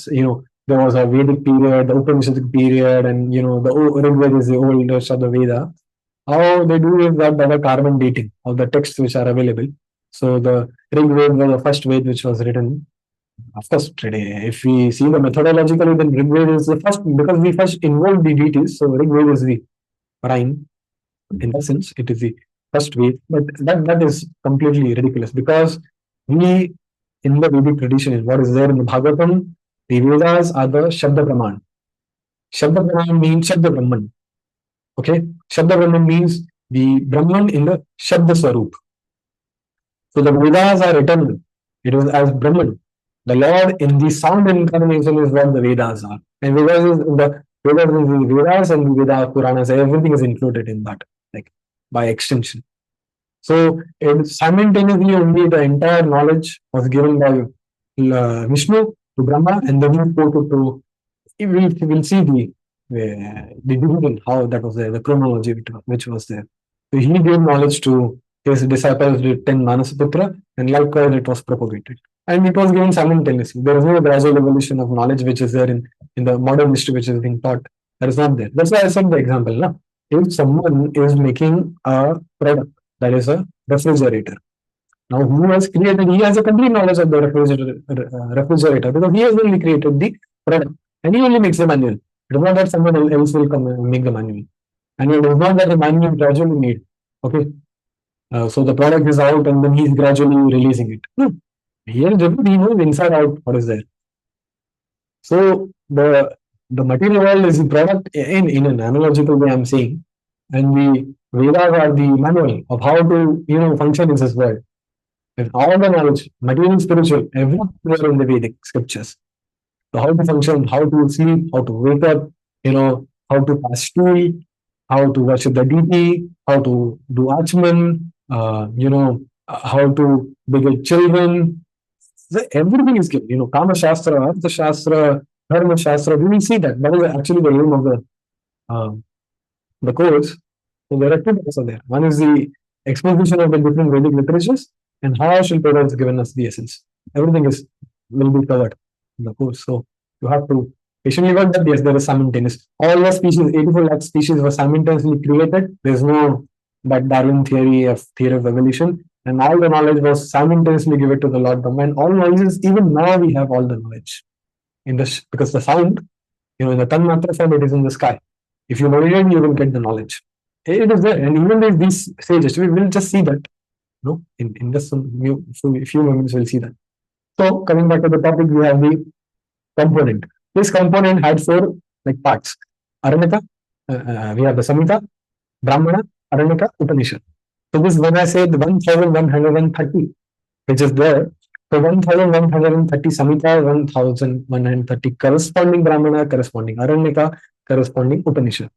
there was a Vedic period, the Upanishadic period, and the Rig Veda is the oldest of the Veda. How they do is that there are carbon dating of the texts which are available. So the Rig Veda was the first Veda which was written. Of course, today, if we see the methodologically, then Rig Veda is the first, because we first involve the deities. So Rig Veda is the prime. In that sense, it is the first Veda. But that is completely ridiculous, because we, in the Vedic tradition, what is there in the Bhagavatam, the Vedas are the Shabda Praman. Shabda Praman means Shabda Brahman. Okay, Shabda Brahman means the Brahman in the Shabda Swarup. So the Vedas are eternal. It was as Brahman. The Lord in the sound incarnation is what the Vedas are. And Vedas is the Vedas and the Veda Puranas, everything is included in that, like by extension. So simultaneously only the entire knowledge was given by Vishnu to Brahma, and then he quoted to, we will see the division, how that was there, the chronology which was there. So he gave knowledge to his disciples, the 10 Manasputra, and likewise it was propagated. and it was given simultaneously. There is no gradual evolution of knowledge which is there in the modern history which is being taught. That is not there. That's why I said the example. Na? If someone is making a product that is a refrigerator, now who has created, he has a complete knowledge of the refrigerator because he has only created the product and he only makes the manual. It is not that someone else will come and make the manual. And it is not that the manual is gradually made. Okay. So the product is out and then he's gradually releasing it. No. Here, he knows inside out what is there. So the material world is the product in an analogical way I'm saying, and the Vedas are the manual of how to function in this world. And all the knowledge, material, spiritual, everywhere in the Vedic scriptures. So how to function, how to sleep, how to wake up, how to pass stool, how to worship the deity, how to do achman, how to beget children. So everything is given. Kama Shastra, Artha Shastra, Dharma Shastra. We will see that. That is actually the aim of uh, the course. So there are two parts of there. One is the exposition of the different Vedic literatures and how Shilpada has given us the essence. Everything will be covered in the course. So you have to patiently work that. Yes, there is simultaneous. All the species, 84 lakh species were simultaneously created. There's no that Darwin theory of evolution. And all the knowledge was simultaneously given to the Lord Brahma. And all knowledge, even now we have all the knowledge in this because the sound, in the Tanmatra form, it is in the sky. If you meditate, you will get the knowledge. It is there, and even these stages, we will just see that. No, in just some few moments, we'll see that. So coming back to the topic, we have the component. This component had four parts. Aranyaka, we have the Samhita, Brahmana, Aranyaka, Upanishad. So this when I say the 1130, which is there, so 1130 Samhita, 1130 corresponding Brahmana, corresponding Aranyaka, corresponding Upanishad.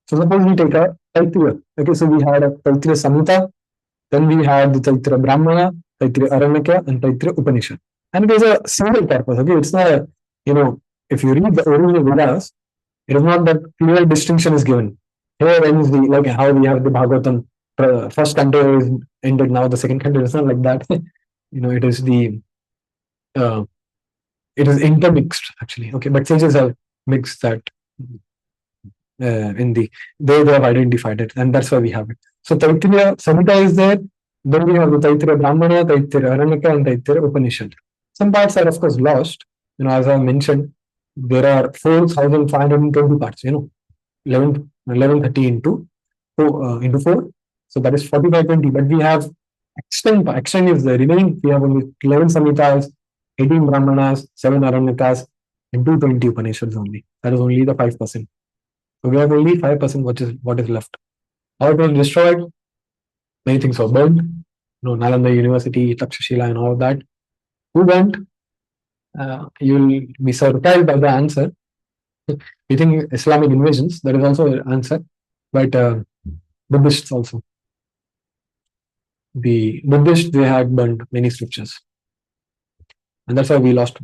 So suppose we take a Taittiriya. Okay, so we had a Taittiriya Samhita, then we had the Taittiriya Brahmana, Taittiriya Aranyaka, and Taittiriya Upanishad. And it is a single corpus. Okay, it's not if you read the original Vedas, it is not that clear distinction is given. Here ends the how we have the Bhagavatam. First canto is ended now. The second canto is not like that. It is it is intermixed actually. Okay, but sages have mixed that in they have identified it, and that's why we have it. So Taittiriya Samhita is there. Then we have the Taittiriya Brahmana, Taittiriya Aranyaka, and Taittiriya Upanishad. Some parts are of course lost. As I mentioned, there are 4,520 parts. 1130 into 4. So that is 4520. But we have extent is the remaining. We have only 11 Samhitas, 18 Brahmanas, 7 Aranyakas, and 220 Upanishads only. That is only the 5%. So we have only 5% what is left. How it was destroyed? Many things were burned. Nalanda University, Takshashila, and all of that. Who went? You will be surprised by the answer. We think Islamic invasions, that is also an answer. But Buddhists also. The Buddhists, they had burned many scriptures. And that's why we lost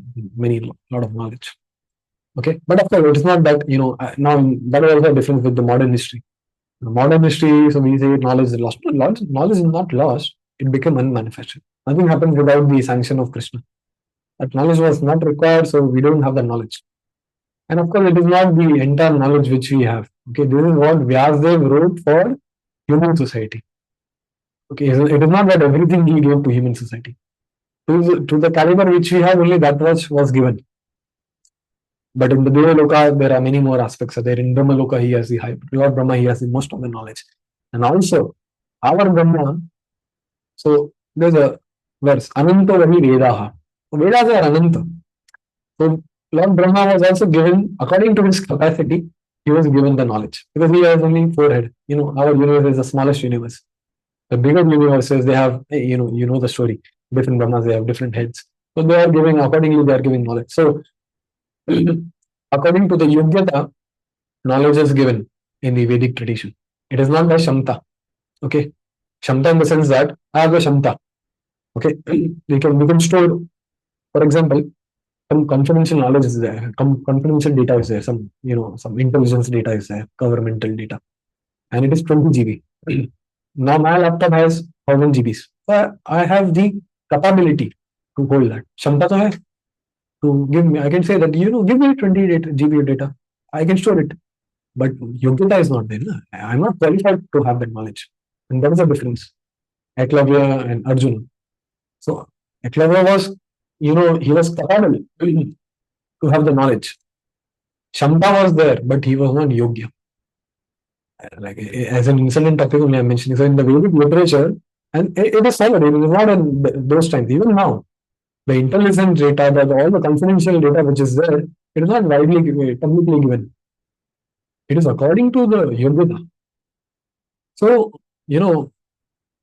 lot of knowledge. Okay, but of course, it is not that, now that is also a difference with the modern history. Modern history, so we say knowledge is lost. Knowledge is not lost, it became unmanifested. Nothing happens without the sanction of Krishna. That knowledge was not required, so we don't have the knowledge. And of course, it is not the entire knowledge which we have. Okay, this is what Vyasadeva wrote for human society. Okay, it is not that everything he gave to human society. To the caliber which we have, only that was given. But in the Deva Loka, there are many more aspects are there. In Brahma Loka, he has the high. Lord Brahma, he has the most of the knowledge. And also, our Brahma, so there's a verse, Ananta Vahi Vedaha. So Vedas are Ananta. So Lord Brahma was also given, according to his capacity, he was given the knowledge. Because he has only 4 heads. Our universe is the smallest universe. The bigger universes, they have, you know the story. Different Brahmas, they have different heads. So they are giving, accordingly, they are giving knowledge. So according to the Yogyata, knowledge is given in the Vedic tradition. It is not by Shamta. Okay. Shamta in the sense that I have a Shamta. Okay. We can store, for example, some confidential knowledge is there, confidential data is there, some intelligence data is there, governmental data, and it is 20 GB. Now my laptop has 1000 GBs. So I have the capability to hold that. Shamta to hai to give me. I can say that give me 20 GB of data. I can store it, but yogyata is not there. Na? I'm not qualified to have that knowledge, and that is the difference. Eklavya and Arjuna. So Eklavya was, he was capable to have the knowledge. Shamta was there, but he was not yogya. Like as an incident topic only I'm mentioning. So in the Vedic literature, and it is solid. It is not in those times. Even now, the intelligence data, all the confidential data which is there, it is not widely publicly given. It is according to the Yogyata. So,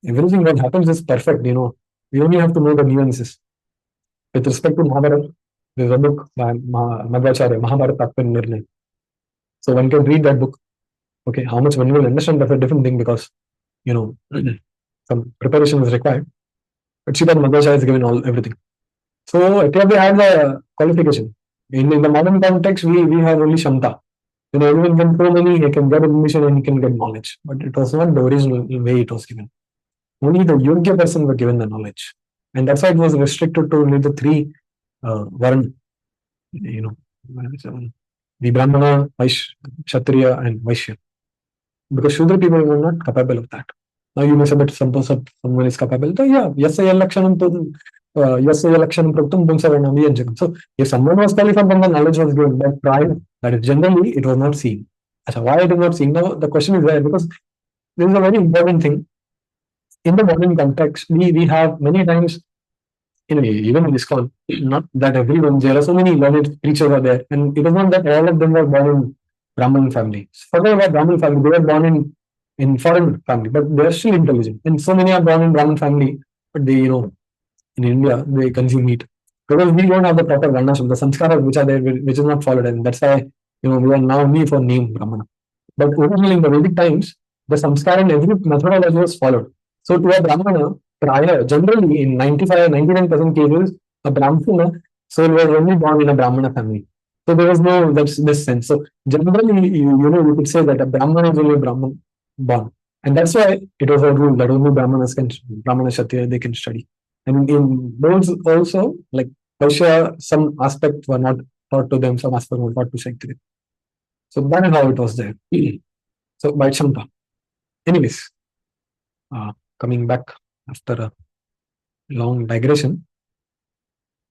everything that happens is perfect. We only have to know the nuances. With respect to Mahabharata, there's a book by Madhvacharya, Mahabharata Tattva Nirnay. So one can read that book. Okay, how much one will understand, that's a different thing because, some preparation is required. But Sridhar Madhvacharya has given everything. So at least they have the qualification. In the modern context, we have only Shamta. Everyone can throw money, he can get admission and he can get knowledge. But it was not the original way it was given. Only the Yogya person were given the knowledge. And that's why it was restricted to only the three Varn, the Brahmana, Kshatriya, and Vaishya. Because Shudra people were not capable of that. Now you may say, but suppose someone is capable. So yeah, yasya lakshanam praktum pumsavarnam vyanjakam. So if someone was qualified, then the knowledge was given. But prior, that is generally, it was not seen. So why it is not seen? Now the question is there because this is a very important thing. In the modern context, we have many times, even in ISKCON, not that everyone, there are so many learned preachers are there, and it is not that all of them were born in Brahmin family. Forget about Brahmin family, they were born in foreign family, but they are still intelligent. And so many are born in Brahmin family, but they, in India, they consume meat. Because we don't have the proper varnashram, the sanskaras which are there, which is not followed, and that's why, we are now only for name Brahmana. But originally in the Vedic times, the samskara and every methodology was followed. So to a Brahmana, prior, generally in 95 99% cases, a Brahmana soul was only born in a Brahmana family. So there was no this sense. So generally, you could say that a Brahmana is only a Brahman born. And that's why it was a rule that only Brahmana Kshatriya, they can study. And in those also, like Vaishya, some aspects were not taught to them, some aspects were taught to Kshatriya. So that is how it was there. So by Shamta. Anyways, coming back after a long digression.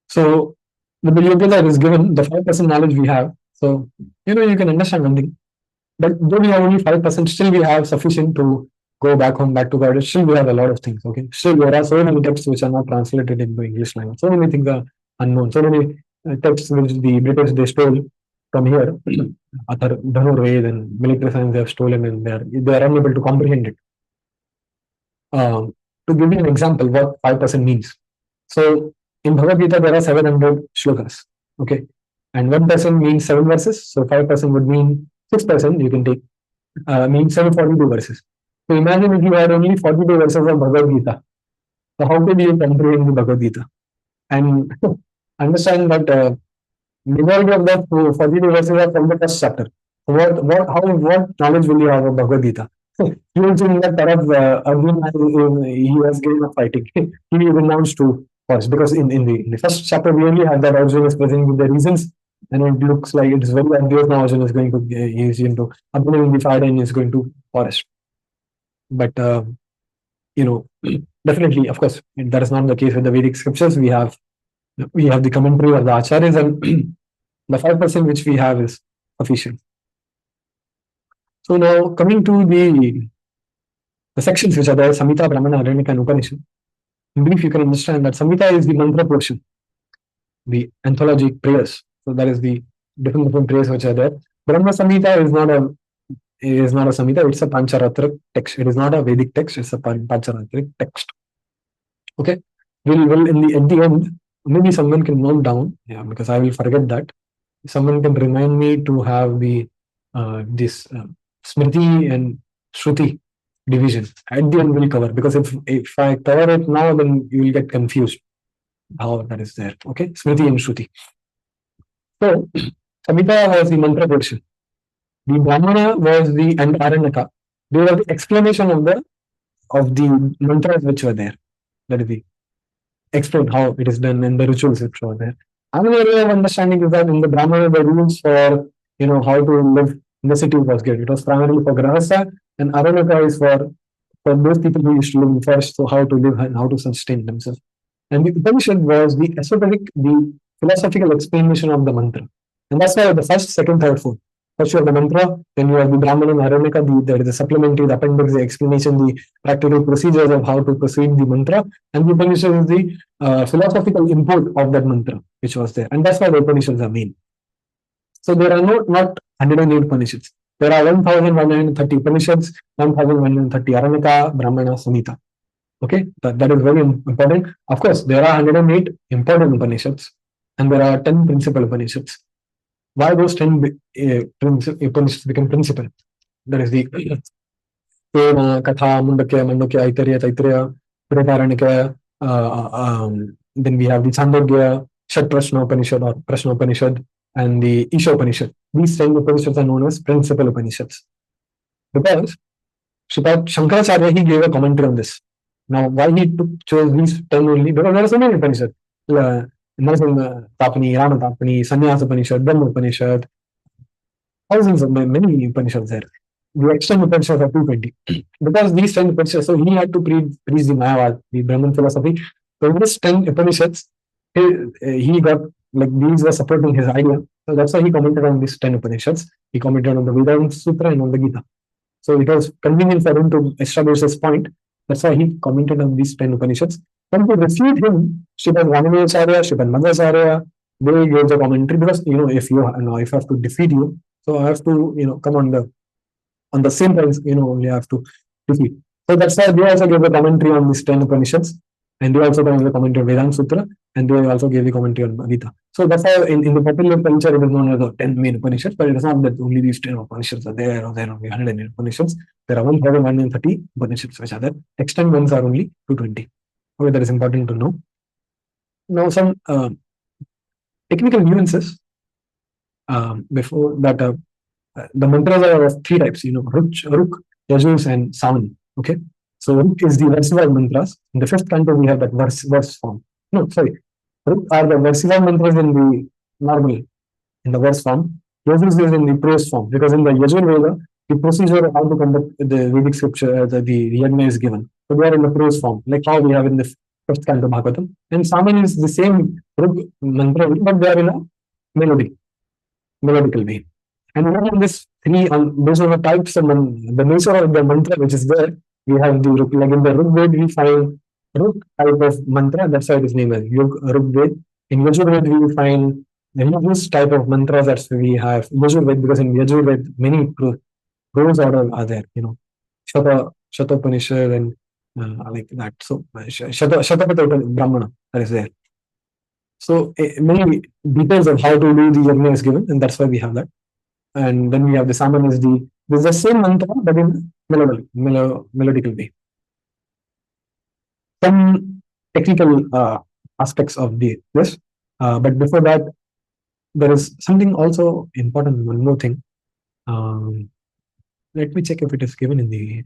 So the yoga that is given, the 5% knowledge we have. So, you can understand something. But though we have only 5%, still we have sufficient to go back home, back to God. Still we have a lot of things. Okay. Still there are so many texts which are not translated into English language. So many things are unknown. So many texts which the British they stole from here. Dhanur Ved and military science they have stolen and they are unable to comprehend it. To give you an example, what 5% means. So in Bhagavad Gita, there are 700 shlokas. Okay. And 1% means 7 verses. So 5% would mean 6%. You can take, means 742 verses. So imagine if you had only 42 verses of Bhagavad Gita. So how could you comprehend the Bhagavad Gita? And understand that majority of the 42 verses are from the first chapter. So what knowledge will you have of Bhagavad Gita? You will see in that Taraf, Arjuna, he was given up fighting. He renounced to forest because in the first chapter we only have that Arjuna is presenting the reasons, and it looks like it's very obvious now Arjuna is going to he's into abandoning the fight and is going to forest. But definitely, of course, that is not the case with the Vedic scriptures. We have the commentary of the acharyas, and the 5% which we have is sufficient. So now coming to the sections which are there, Samhita, Brahmana, Aranyaka, and Upanishad. In brief, you can understand that Samhita is the mantra portion, the anthology prayers. So that is the different prayers which are there. Brahma Samhita is not a Samhita, it's a Pancharatra text. It is not a Vedic text, it's a Pancharatra text. Okay. We'll at the end, maybe someone can note down, because I will forget that. Someone can remind me to have this Smriti and Shruti division. At the end we'll cover, because if I cover it now, then you will get confused how that is there. Okay, Smriti and Shruti. So Samhita was the mantra portion. The Brahmana was the and Aranyaka. They were the explanation of the mantras which were there. That is the explain how it is done and the rituals which are there. Another way of understanding is that in the Brahmana, the rules for how to live in the city was given. It was primarily for Grahastha, and Aranaka is for those people who used to live in forest, so how to live and how to sustain themselves. And the Upanishad was the esoteric, the philosophical explanation of the mantra. And that's why the first, second, third, fourth. First you have the mantra, then you have the Brahmana and Aranaka, there is the supplementary, the appendix, the explanation, the practical procedures of how to proceed the mantra. And the Upanishad is the philosophical import of that mantra, which was there. And that's why the Upanishads are main. So there are not 108 Upanishads. There are 1130 Upanishads, 1130 Aranaka, Brahmana, Samhita. Okay, that is very important. Of course, there are 108 important Upanishads and there are 10 principal Upanishads. Why those 10 Upanishads become principal? That is the Purana, Katha, Mundakya, Mandukya, Aitareya, Taittiriya, Brihadaranyaka. Then we have the Chandogya, Shat Prashna Upanishad or Prashna Upanishad, and the Isha Upanishad. These 10 Upanishads are known as principal Upanishads. Because Shankaracharya, he gave a commentary on this. Now, why he chose these 10 only? Because there are so many Upanishads. Narasimha Tapani, Rama Tapani, Sannyasa Upanishad, Brahma Upanishad, thousands of many Upanishads there. The external Upanishads are 220. Because these 10 Upanishads, so he had to preach the Mayavad, the Brahman philosophy. So in these 10 Upanishads, he got, like, these were supporting his idea. So that's why he commented on these 10 Upanishads. He commented on the Vedanta Sutra and on the Gita. So it was convenient for him to establish his point. That's why he commented on these 10 Upanishads. When to refute him, Srimad Ramanujacharya, Srimad Madhvacharya, they gave the commentary because if I have to defeat you, so I have to come on the same price, only have to defeat. So that's why they also gave a commentary on these 10 Upanishads, and they also gave a commentary on Vedanta Sutra, and they also gave a commentary on Gita. So that's how in the popular culture it is known as the 10 main Upanishads, but it is not that only these 10 Upanishads are there, or there are only 108 Upanishads. There are 1130 Upanishads which are there. Extant ones are only 220. Okay, that is important to know. Now, some technical nuances before that. The mantras are of three types, Ruk, Yajus, and Saman. Okay, so Ruk is the versified mantras. In the fifth canto, we have that verse form. No, sorry, Ruk are the versified mantras in the normal, in the verse form. Yajus is in the prose form, because in the Yajur Veda, the procedure of how to conduct the Vedic scripture, the yajna is given. So they are in the prose form, like how we have in the fifth canto Bhagavatam. And Saman is the same Ruk mantra, but they are in a melodical way. And in this those are the types and the nature of the mantra which is there. We have the Ruk, like in the Ruk Ved, we find Ruk type of mantra, that's why it is named as Ruk Ved. In Yajur Ved, we find this type of mantras that we have Yajur Ved, because in Yajur Ved, many prose order are there, Shatopanishad and like that. So Shatapata Brahmana, that is there. So many details of how to do the yajna is given, and that's why we have that. And then we have the Saman is the same mantra, but in melodical way. Some technical aspects of this, but before that, there is something also important. One more thing. Let me check if it is given in the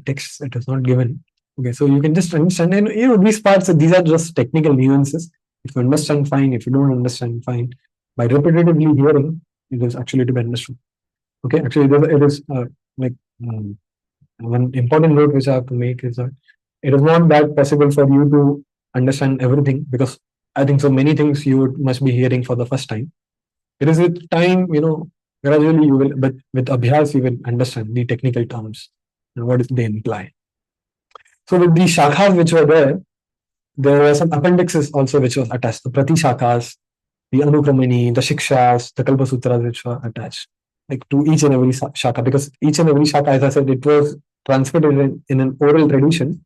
text. It is not given. Okay, so you can just understand. And these parts. These are just technical nuances. If you understand, fine. If you don't understand, fine. By repetitively hearing, it is actually to be understood. Okay, actually, it is one important note which I have to make is that it is not that possible for you to understand everything, because I think so many things you must be hearing for the first time. It is with time, gradually you will, but with abhyas, you will understand the technical terms and what they imply. So with the shakhas which were there were some appendixes also which was attached. The Prati Shakhas, the Anukramani, the Shikshas, the Kalpa Sutras which were attached, like to each and every Shakha, because each and every Shakha, as I said, it was transmitted in an oral tradition.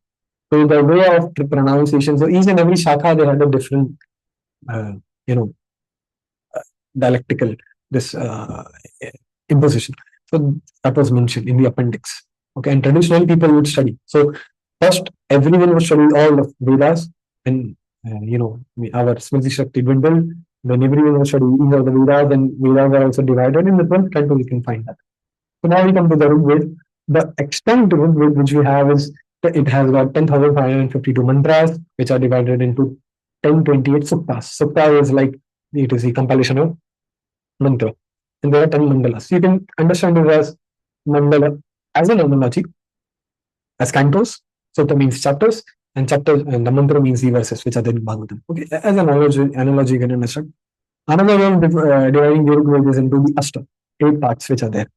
So the way of pronunciation, so each and every Shakha, they had a different, dialectical, this imposition. So that was mentioned in the appendix. Okay, and traditionally people would study. So first, everyone would study all the Vedas, and our Smriti Shakti dwindled. Then everyone would study each of the Vedas, and Vedas are also divided. In the 12th canto, we can find that. So now we come to the Rig Ved. The extent Rig Ved which we have is It has got 10,552 mantras, which are divided into 1028 suktas. Sukta is like it is the compilation of mantra. And there are 10 mandalas. You can understand it as mandala as an analogy, as cantos. Sutta means chapters, and chapters and the mantra means the verses which are there in Bhagavatam. Okay, as an analogy you can understand. Another way of dividing the Rig is into the Ashta, 8 parts which are there.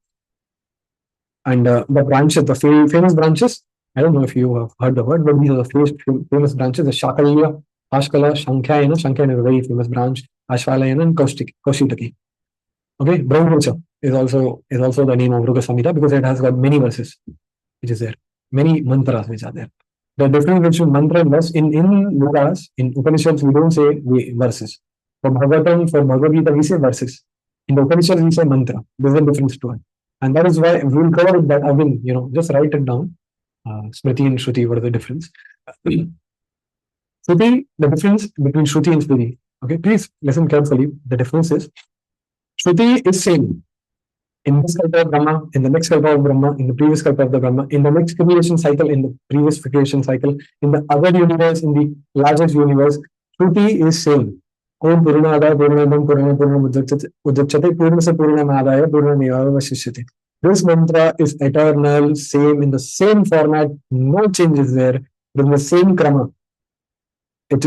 And the branches, the famous branches, I don't know if you have heard the word, but these are the famous branches: the Shakalya, Ashkala, Shankhayana. Shankhayana is a very famous branch. Ashvalayana and Kaushitaki. Okay, Brahmavriksha is also the name of Ruga Samhita because it has got many verses, which is there, many mantras which are there. The difference between mantra and verse in Vedas, in Upanishads, we don't say the verses. For Bhagavatam, for Bhagavad Gita, we say verses. In the Upanishads, we say mantra. There's a difference to it. And that is why we'll cover it that again, just write it down. Smriti and Shruti, what are the difference? Shruti, the difference between Shruti and Smriti. Okay, please listen carefully. The difference is Shruti is same in this kalpa of Brahma, in the next kalpa of Brahma, in the previous kalpa of the Brahma, in the next creation cycle, in the previous creation cycle, in the other universe, in the largest universe. Shruti is same. Om Purnada Purnamam Purnam Purnam Udachate Purna Se Purnamadaya Purnamevavashishyate. This mantra is eternal, same in the same format, no changes there, in the same krama. It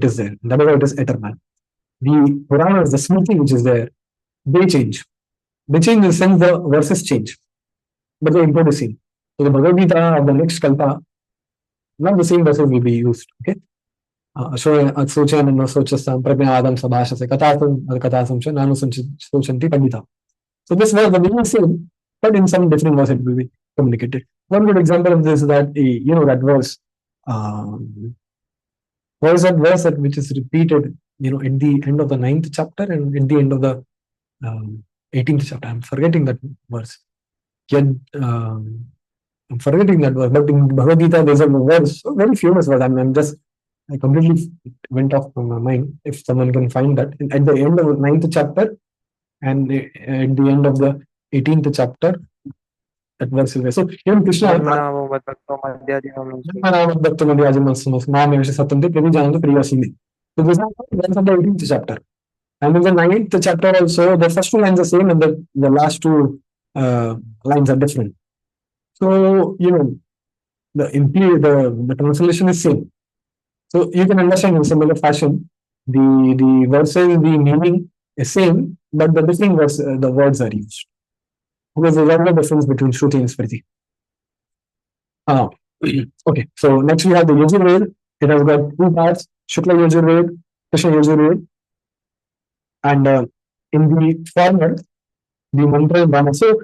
is there. That is why it is eternal. The Puranas, the Smriti which is there, they change. They change in the sense the verses change, but the import is same. So the Bhagavad Gita of the next kalpa, not the same verses will be used. Okay. Sochana sochasam prajnadam sabhashase kathasam cha nanu sochanti pandita. So this was the meaning same, but in some different ways it will be communicated. One good example of this is that that verse. What is that verse which is repeated, in the end of the 9th chapter and in the end of the 18th chapter? I'm forgetting that verse. I'm forgetting that verse, but in Bhagavad Gita there's a verse, a very famous verse. I completely went off from my mind. If someone can find that, at the end of the 9th chapter and at the end of the 18th chapter, that verse is there. So even Krishna. So this is the 18th chapter. And in the 9th chapter also, the first two lines are same and the last two lines are different. So, the translation is same. So you can understand in similar fashion, the verses, the meaning is same, but the different the words are used. Because there's no difference between Shruti and Smriti. Okay, so next we have the Yajurveda. It has got 2 parts, Shukla Yajurveda, Krishna Yajurveda. And in the former, the mantra and Brahmana. So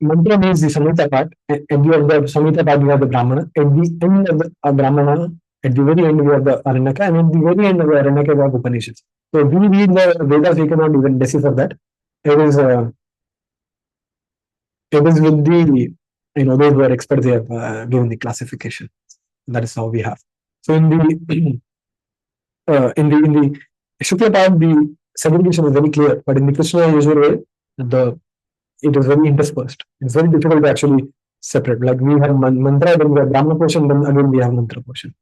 mantra means the Samhita part. At the end of the Samhita part, we have the Brahmana. At the end of the Brahmana, at the very end, we have the Aranyaka. And at the very end of the Aranyaka, we have Upanishads. So we read the Vedas, we cannot even decipher that. It is with the, those who are experts, they have given the classification. That is how we have. So in the Shukla part, the segregation is very clear, but in the Krishna Yajurveda, it is very interspersed. It's very difficult to actually separate. Like we have mantra, then we have Brahma portion, then again we have mantra portion.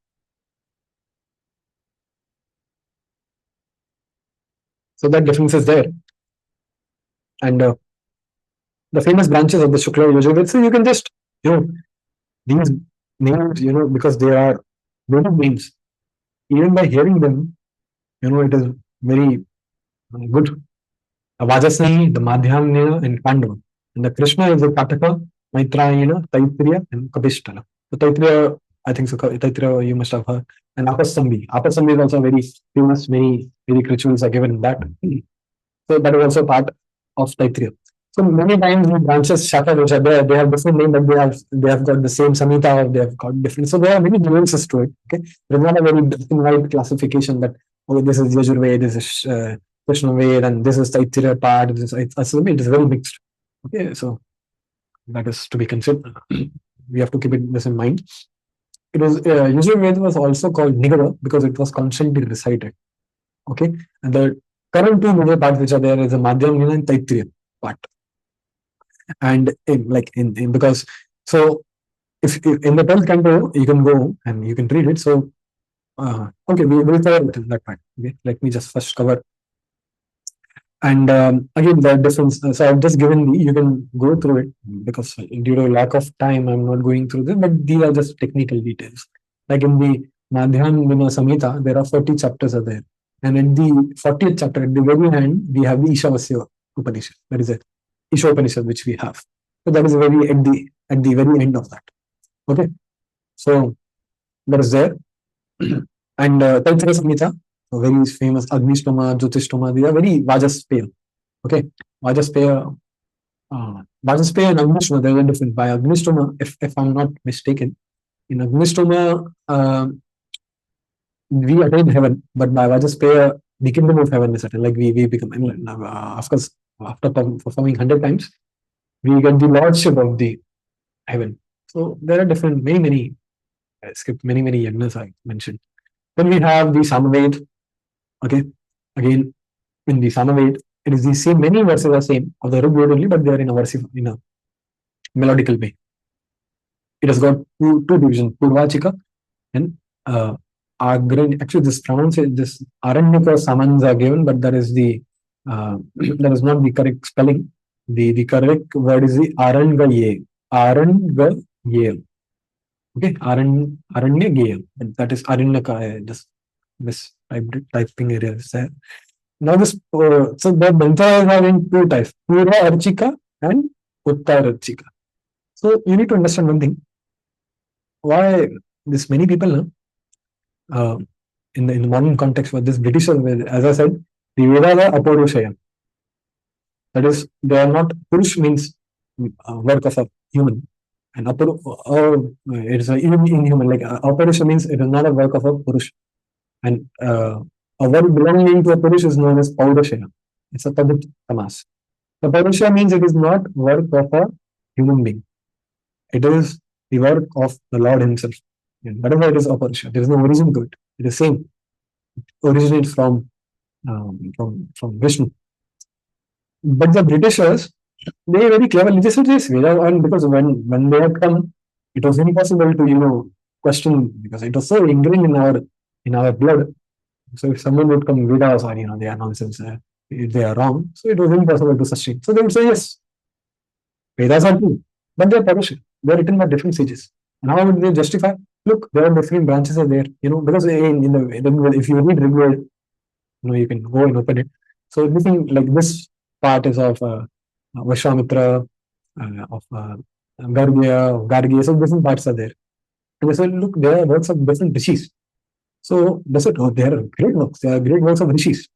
So that difference is there. And the famous branches of the Shukla Yajurveda, so you can just, these names, because they are Vedic names, even by hearing them, it is very good. Vajasnehi, the Madhyamnena, and Pandava. And the Krishna is the Kataka, Maitrayana, Taitriya, and Kapishtala. So Taitriya, I think so, Taitriya you must have heard. And Apasambhi. Apasambhi is also very famous, many rituals are given in that. So that is also part of Taitriya. So many times the branches, Shaka, which are there, they have different names, but they have got the same Samhita, or they have got different. So there are many nuances to it. Okay, there's not a very black and white classification that this is Yajurveda, this is Krishna Veda, and this is Taittiriya part. It is very mixed. Okay, so that is to be considered. We have to keep this in mind. It was Yajurveda was also called Nigada because it was constantly recited. Okay, and the current 2 major parts which are there is the Madhyamnina and Taittiriya part. And because so if in the 12th canto, you can go and you can read it. So, okay, we will cover that part. Okay, let me just first cover. And again, the difference. So I've just given you can go through it because due to lack of time, I'm not going through them. But these are just technical details. Like in the Madhyamina Samhita, there are 40 chapters are there, and in the 40th chapter, at the very end, we have the Ishavasya Upanishad. That is it, Ishopanishad, which we have. So that is very at the very end of that. Okay, so that is there. And Taitra Samhita, a very famous Agnishtama, Jyotishtama, they are very Vajaspeya. Okay, Vajaspeya, Vajaspeya and Agnishtama, they are different. By Agnishtama, if I'm not mistaken, in Agnishtama, we attain heaven, but by Vajaspeya, the kingdom of heaven is certain. Like we become, of course, after performing 100 times, we get the lordship of the heaven. So there are different, many, I skipped many yagnas I mentioned. Then we have the Samaved. Okay, again in the Samaved, it is the same. Many verses are same of the Rig only, but they are in a melodical way. It has got two divisions, Purvachika and Agran. Actually, this pronunciation, this Aranyaka Samans are given, but that is the that is not the correct spelling. The correct word is the Arangaye. Arangaye. Okay, Aranya Gayam. That is Aranyaka. Just this typing area is there. Now this so the mantras are in two types: Pura Archika and Uttar Archika. So you need to understand one thing: why this many people in the modern context for this British, as I said, the Vedas are Apaurushaya. That is, they are not Purush means work of a human, and it is even inhuman. Like Apaurush means it is not a work of a Purush, and a word belonging to a Purush is known as Paurashaya. It's a Tadit Tamas. The Paurashaya means it is not work of a human being. It is the work of the Lord Himself. And that is why it is Aparusha. There is no origin to it. It is same. It originates from Vishnu. But the Britishers, they very cleverly they said yes, Veda, and because when they had come, it was impossible to question because it was so ingrained in our blood. So if someone would come Vedas or they are nonsense, they are wrong. So it was impossible to sustain. So they would say yes, Vedas are true, but they are Parusha. They are written by different sages. And how would they justify? Look, there are different branches are there. Because if you read Rigveda, you can go and open it. So everything like this part is of Vishwamitra, of Gargya. So different parts are there. And they said, look, there are works of different rishis. So they said, oh, they are great works. They are great works of rishis.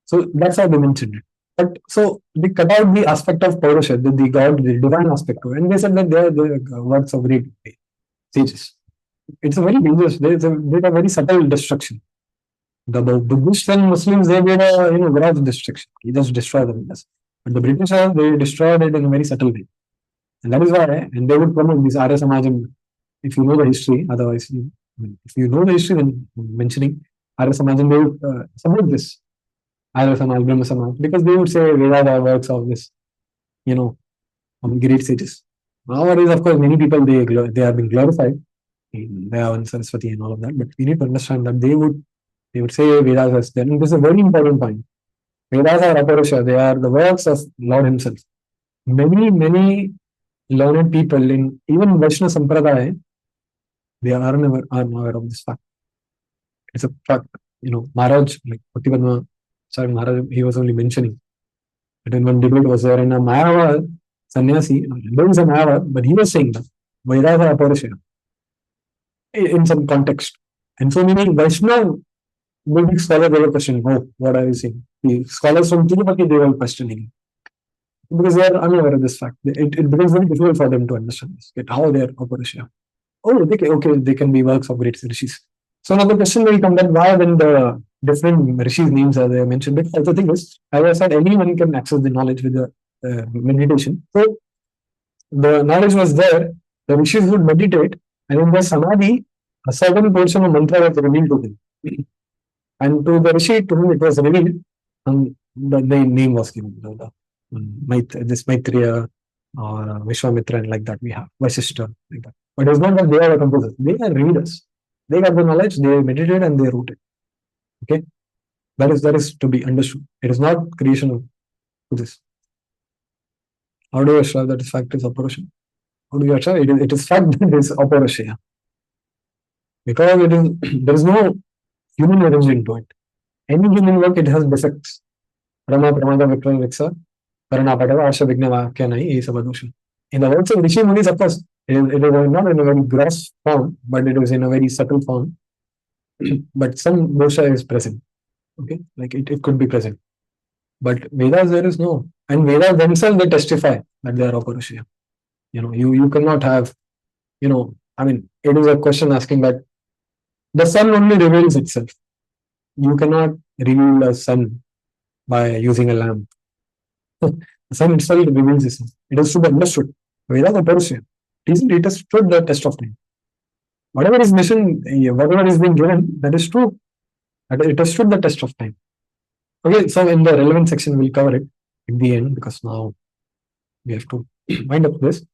So that's how they mentioned it. But so they cut out the aspect of Paurusha, the God, the divine aspect of it. And they said that they are the works of great sages. It's a very dangerous, they a very subtle destruction. The Buddhists and Muslims, they did a gross destruction. He just destroyed them. But the British, they destroyed it in a very subtle way. And that is why, and they would promote this Arya Samajam, if you know the history, otherwise, if you know the history, then mentioning Arya Samajam, they would support this. Arya Samaj, Brahma Samaj, because they would say Vedas are works of this, great sages. Nowadays, of course, many people, they are being glorified. They are in Saraswati and all of that, but we need to understand that they would say Vedas as there. And this is a very important point. Vedas are Aparusha, they are the works of Lord Himself. Many learned people in even Vaishnava Sampradaya, they are unaware of this fact. It's a fact. Maharaj, like Bhaktivedanta, sorry, Maharaj, he was only mentioning. But in one debate was there in a Mayavad sannyasi, there is a Mayavad, but he was saying that Vedas are Aparusha in some context. And so many Vaishnava Buddhist scholars, they were questioning, oh, what are you saying? The scholars from Tirupati, they were questioning because they are unaware of this fact. It becomes very difficult for them to understand this, how they are Aparusha. Oh, okay, they can be works of great rishis. So now the question will come that why when the different rishis names are there mentioned? Because the thing is, as I said, anyone can access the knowledge with the meditation. So the knowledge was there, the rishis would meditate, and in the samadhi, a certain portion of mantra was revealed to them. And to the rishi to whom it was revealed, the name was given. This Maitreya or Vishwamitra, and like that we have Vasishtha, like that. But it's not that they are the composers. They are readers. They got the knowledge, they meditate and they wrote it. Okay? That is to be understood. It is not creation of this. How do you assure that this fact is operation? How do you assure it is fact that it is operation? Because it is there is no human origin to it. Any human work, it has defects. Rama, Pramada, Vikram, Viksa, Karana, Padava, Asha, Vigna, Vakyanai, Isabadusha. In the words of Rishi Munis, of course, it is not in a very gross form, but it is in a very subtle form. But some dosha is present. Okay, like it could be present. But Vedas, there is no. And Vedas themselves, they testify that they are Aparushiya. You cannot have, I mean, it is a question asking that the sun only reveals itself. You cannot reveal a sun by using a lamp. The sun itself reveals itself. It has to be understood. Vedas are Aparushiya. It has stood the test of time. Whatever is mission, whatever is being given, that is true. It has stood the test of time. Okay, so in the relevant section, we'll cover it at the end because now we have to wind up this.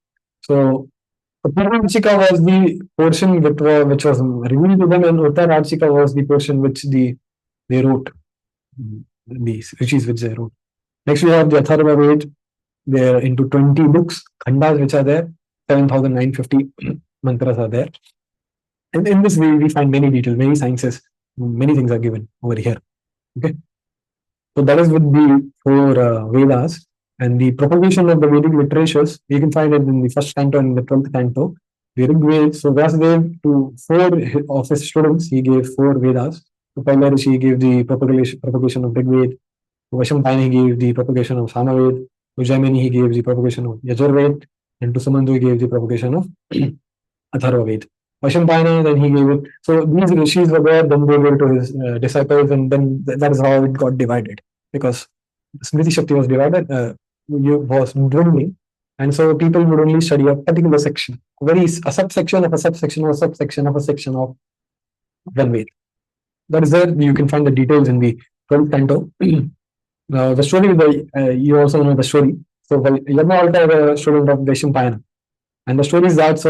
So, Purvanchika was the portion which was revealed to them, and Uttarachika was the portion which they wrote, the rishis which they wrote. Next, we have the Atharva Ved. They're into 20 books, khandas which are there, 7,950 mantras are there. And in this, we find many details, many sciences, many things are given over here. Okay. So that is with the four Vedas and the propagation of the Vedic literatures. You can find it in the first canto and the 12th canto. The Rig Veda, so Vasudev to four of his students, he gave four Vedas. To Pailarishi, he gave the propagation of Rig Veda. To Vashampayana, he gave the propagation of Samaved. To Jaimini, he gave the propagation of Yajurved. And to Sumantu, he gave the propagation of Atharva Ved. Vashampayana, then he gave it. So these rishis were there, then they gave it to his disciples, and then that is how it got divided. Because Smriti Shakti was divided, was dwindling, and so people would only study a particular section, a subsection of a subsection of a subsection of a section of one Ved. That is there. You can find the details in the 12th canto. The story, you also know the story. So Yagnavalkya was a student of Vaishampayana, and the story is that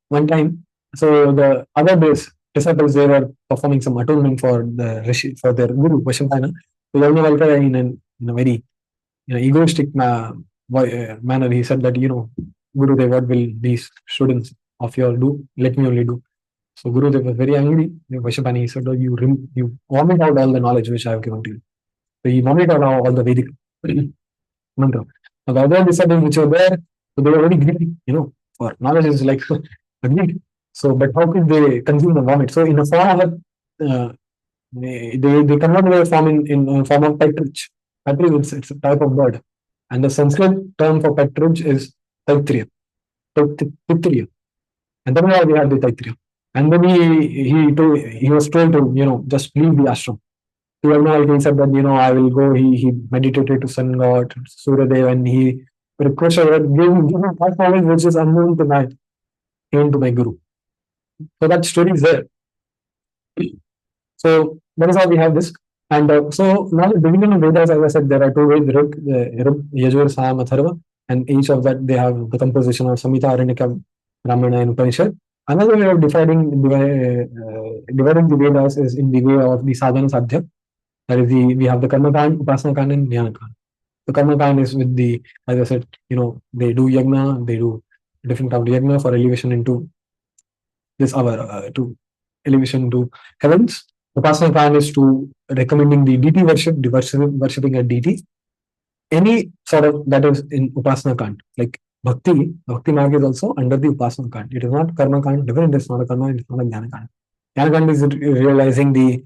one time, so the other disciples, they were performing some atonement for their guru Vaishampayana. So Yagnavalkya, in a very egoistic manner, he said that, Gurudev, what will these students of yours do? Let me only do. So Gurudev was very angry. Vaishampayana, he said, you vomit out all the knowledge which I have given to you. So he vomited out all the Vedic mantra. Now the other disciples which were there, so they were very greedy, for knowledge is like a greed. So, but how could they consume the vomit? So in the form of they converted their form in form of partridge. Partridge, it's a type of bird. And the Sanskrit term for partridge is Taitriya. Taitriya. And then we had the Taitriya. And then he was told to, just leave the ashram. He said that, I will go. He meditated to sun god, Suryadev, and he requested that give me that knowledge which is unknown to my guru. So that story is there. So that is how we have this. And so now the division of Vedas, as I said, there are two Vedas, Yajur, Sam, Atharva, and each of that they have the composition of Samhita, Aranyaka, Brahmana, and Upanishad. Another way of dividing the Vedas is in the way of the sadhana sadhya. That is, we have the karma kan, upasana kan, and jnana kan. The karma kan is with the, as I said, they do yagna, they do different type of yagna for elevation into this to elevation to heavens. Upasana kan is to recommending the deity worship, worshipping a deity. Any sort of that is in upasana kan. Like bhakti marg is also under the upasana kan. It is not karma kan, different. It's not a karma, it's not a jnana kan. Jnana kan is realizing the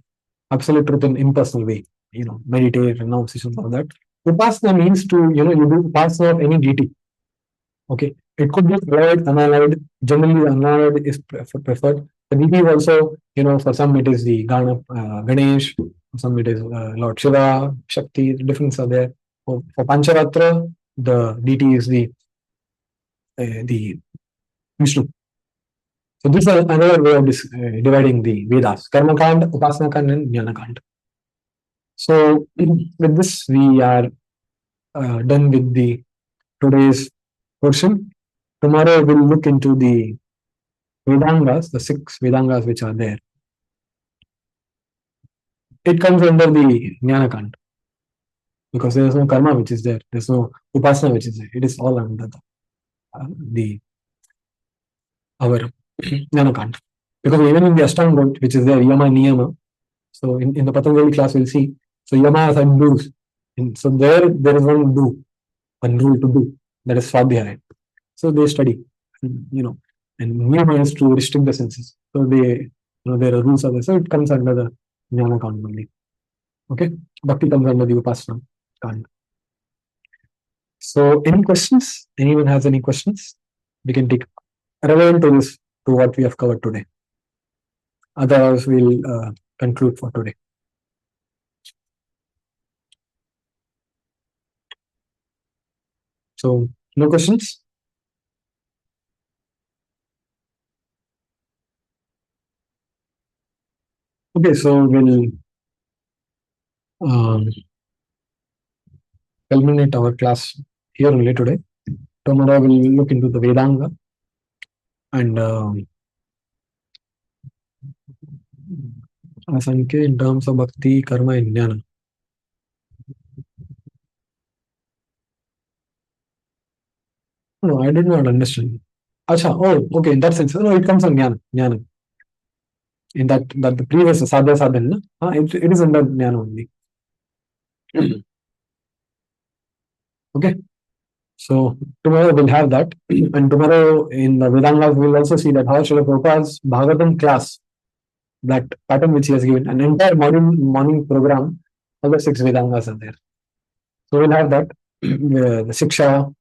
absolute truth in impersonal way, meditate, renunciation, all that. Upasana means to, you do upasana of any deity. Okay. It could be allied, unallied. Generally, unallied is preferred. The deity also, for some it is the Ganesh, for some it is Lord Shiva, Shakti, the differences are there. For Pancharatra, the deity is the Vishnu. So this is another way of dividing the Vedas: Karma Kand, Upasana Kand, and Jnana Kand. So with this, we are done with the today's portion. Tomorrow we'll look into the Vedangas, the six Vedangas which are there, it comes under the Jnana Kant because there is no karma which is there. There's no upasana which is there. It is all under the our Jnana Kant. Because even in the Ashtanga, which is there, Yama, Niyama. So in the Patanjali class, we'll see. So Yamas and do's. So there is one rule to do. That is Swadhyaya. So they study, and Niyama is to restrict the senses. So there are rules are there. So it comes under the Jnana Kant only. Okay. Bhakti comes under the Upasana Kant. So any questions? Anyone has any questions? We can take relevant to this, to what we have covered today. Otherwise, we'll conclude for today. So, no questions? Okay, so we'll culminate our class here only today. Tomorrow we'll look into the Vedanga and Asankhya in terms of Bhakti, Karma, and Jnana. No, I did not understand. Acha, oh, okay, in that sense. No, it comes on Jnana. In that the previous Sadhya Sadhana, it is under Jnana only. Okay. So tomorrow we'll have that. And tomorrow in the Vedangas, we'll also see that how Srila Prabhupada's Bhagavatam class, that pattern which he has given, an entire morning program, all the six Vedangas are there. So we'll have that. The Siksha,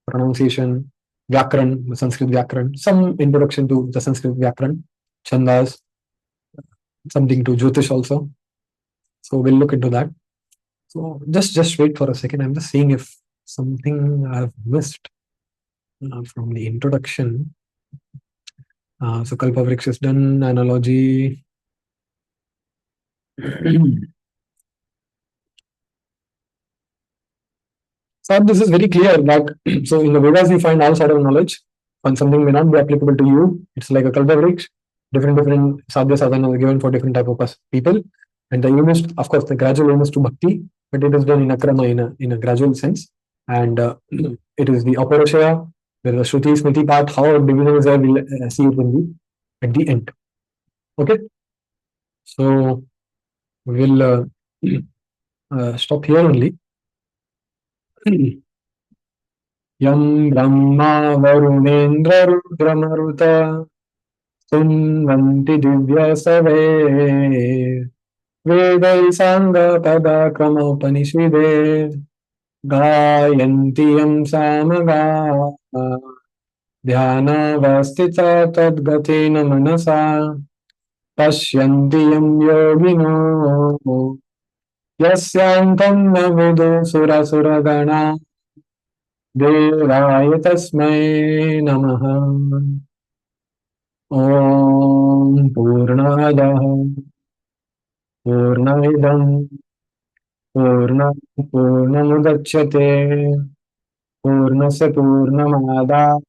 pronunciation, Vyakran, the Sanskrit Vyakran, some introduction to the Sanskrit Vyakran, Chandas, something to Jyotish also. So we'll look into that. So just wait for a second. I'm just seeing if something I've missed from the introduction. So Kalpavriksha is done, analogy. So this is very clear that so in the Vedas we find all sort of knowledge. When something may not be applicable to you, it's like a Kalpavriksha. Different sadhya sadhana are given for different type of people. And the aim is, of course, the gradual aim is to bhakti, but it is done in a krama, in a gradual sense. And it is the aparashaya, there is the Shruti Smriti part, how division is there, we'll see it at the end. Okay? So we'll stop here only. Yam Brahma Varunendra Rudramaruta Sunvanti Divya Save Vedai Sangha Pada Krama Upanishide Gayanti Yam Samaga Dhyana Vastita Tadgatina Manasa Pashyanti Yam Yogino Yasyantam Na Vidu Sura Sura Gana Devaya Tasmai Namaha Om Purnadaha Purnamidam Purnamudachyate Purnasya Purnamadaya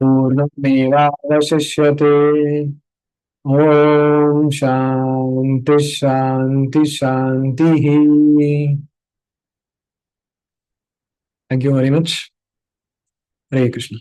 Purnamevavashishyate Om Shanti Shanti Shanti. Thank you very much. Hare Krishna.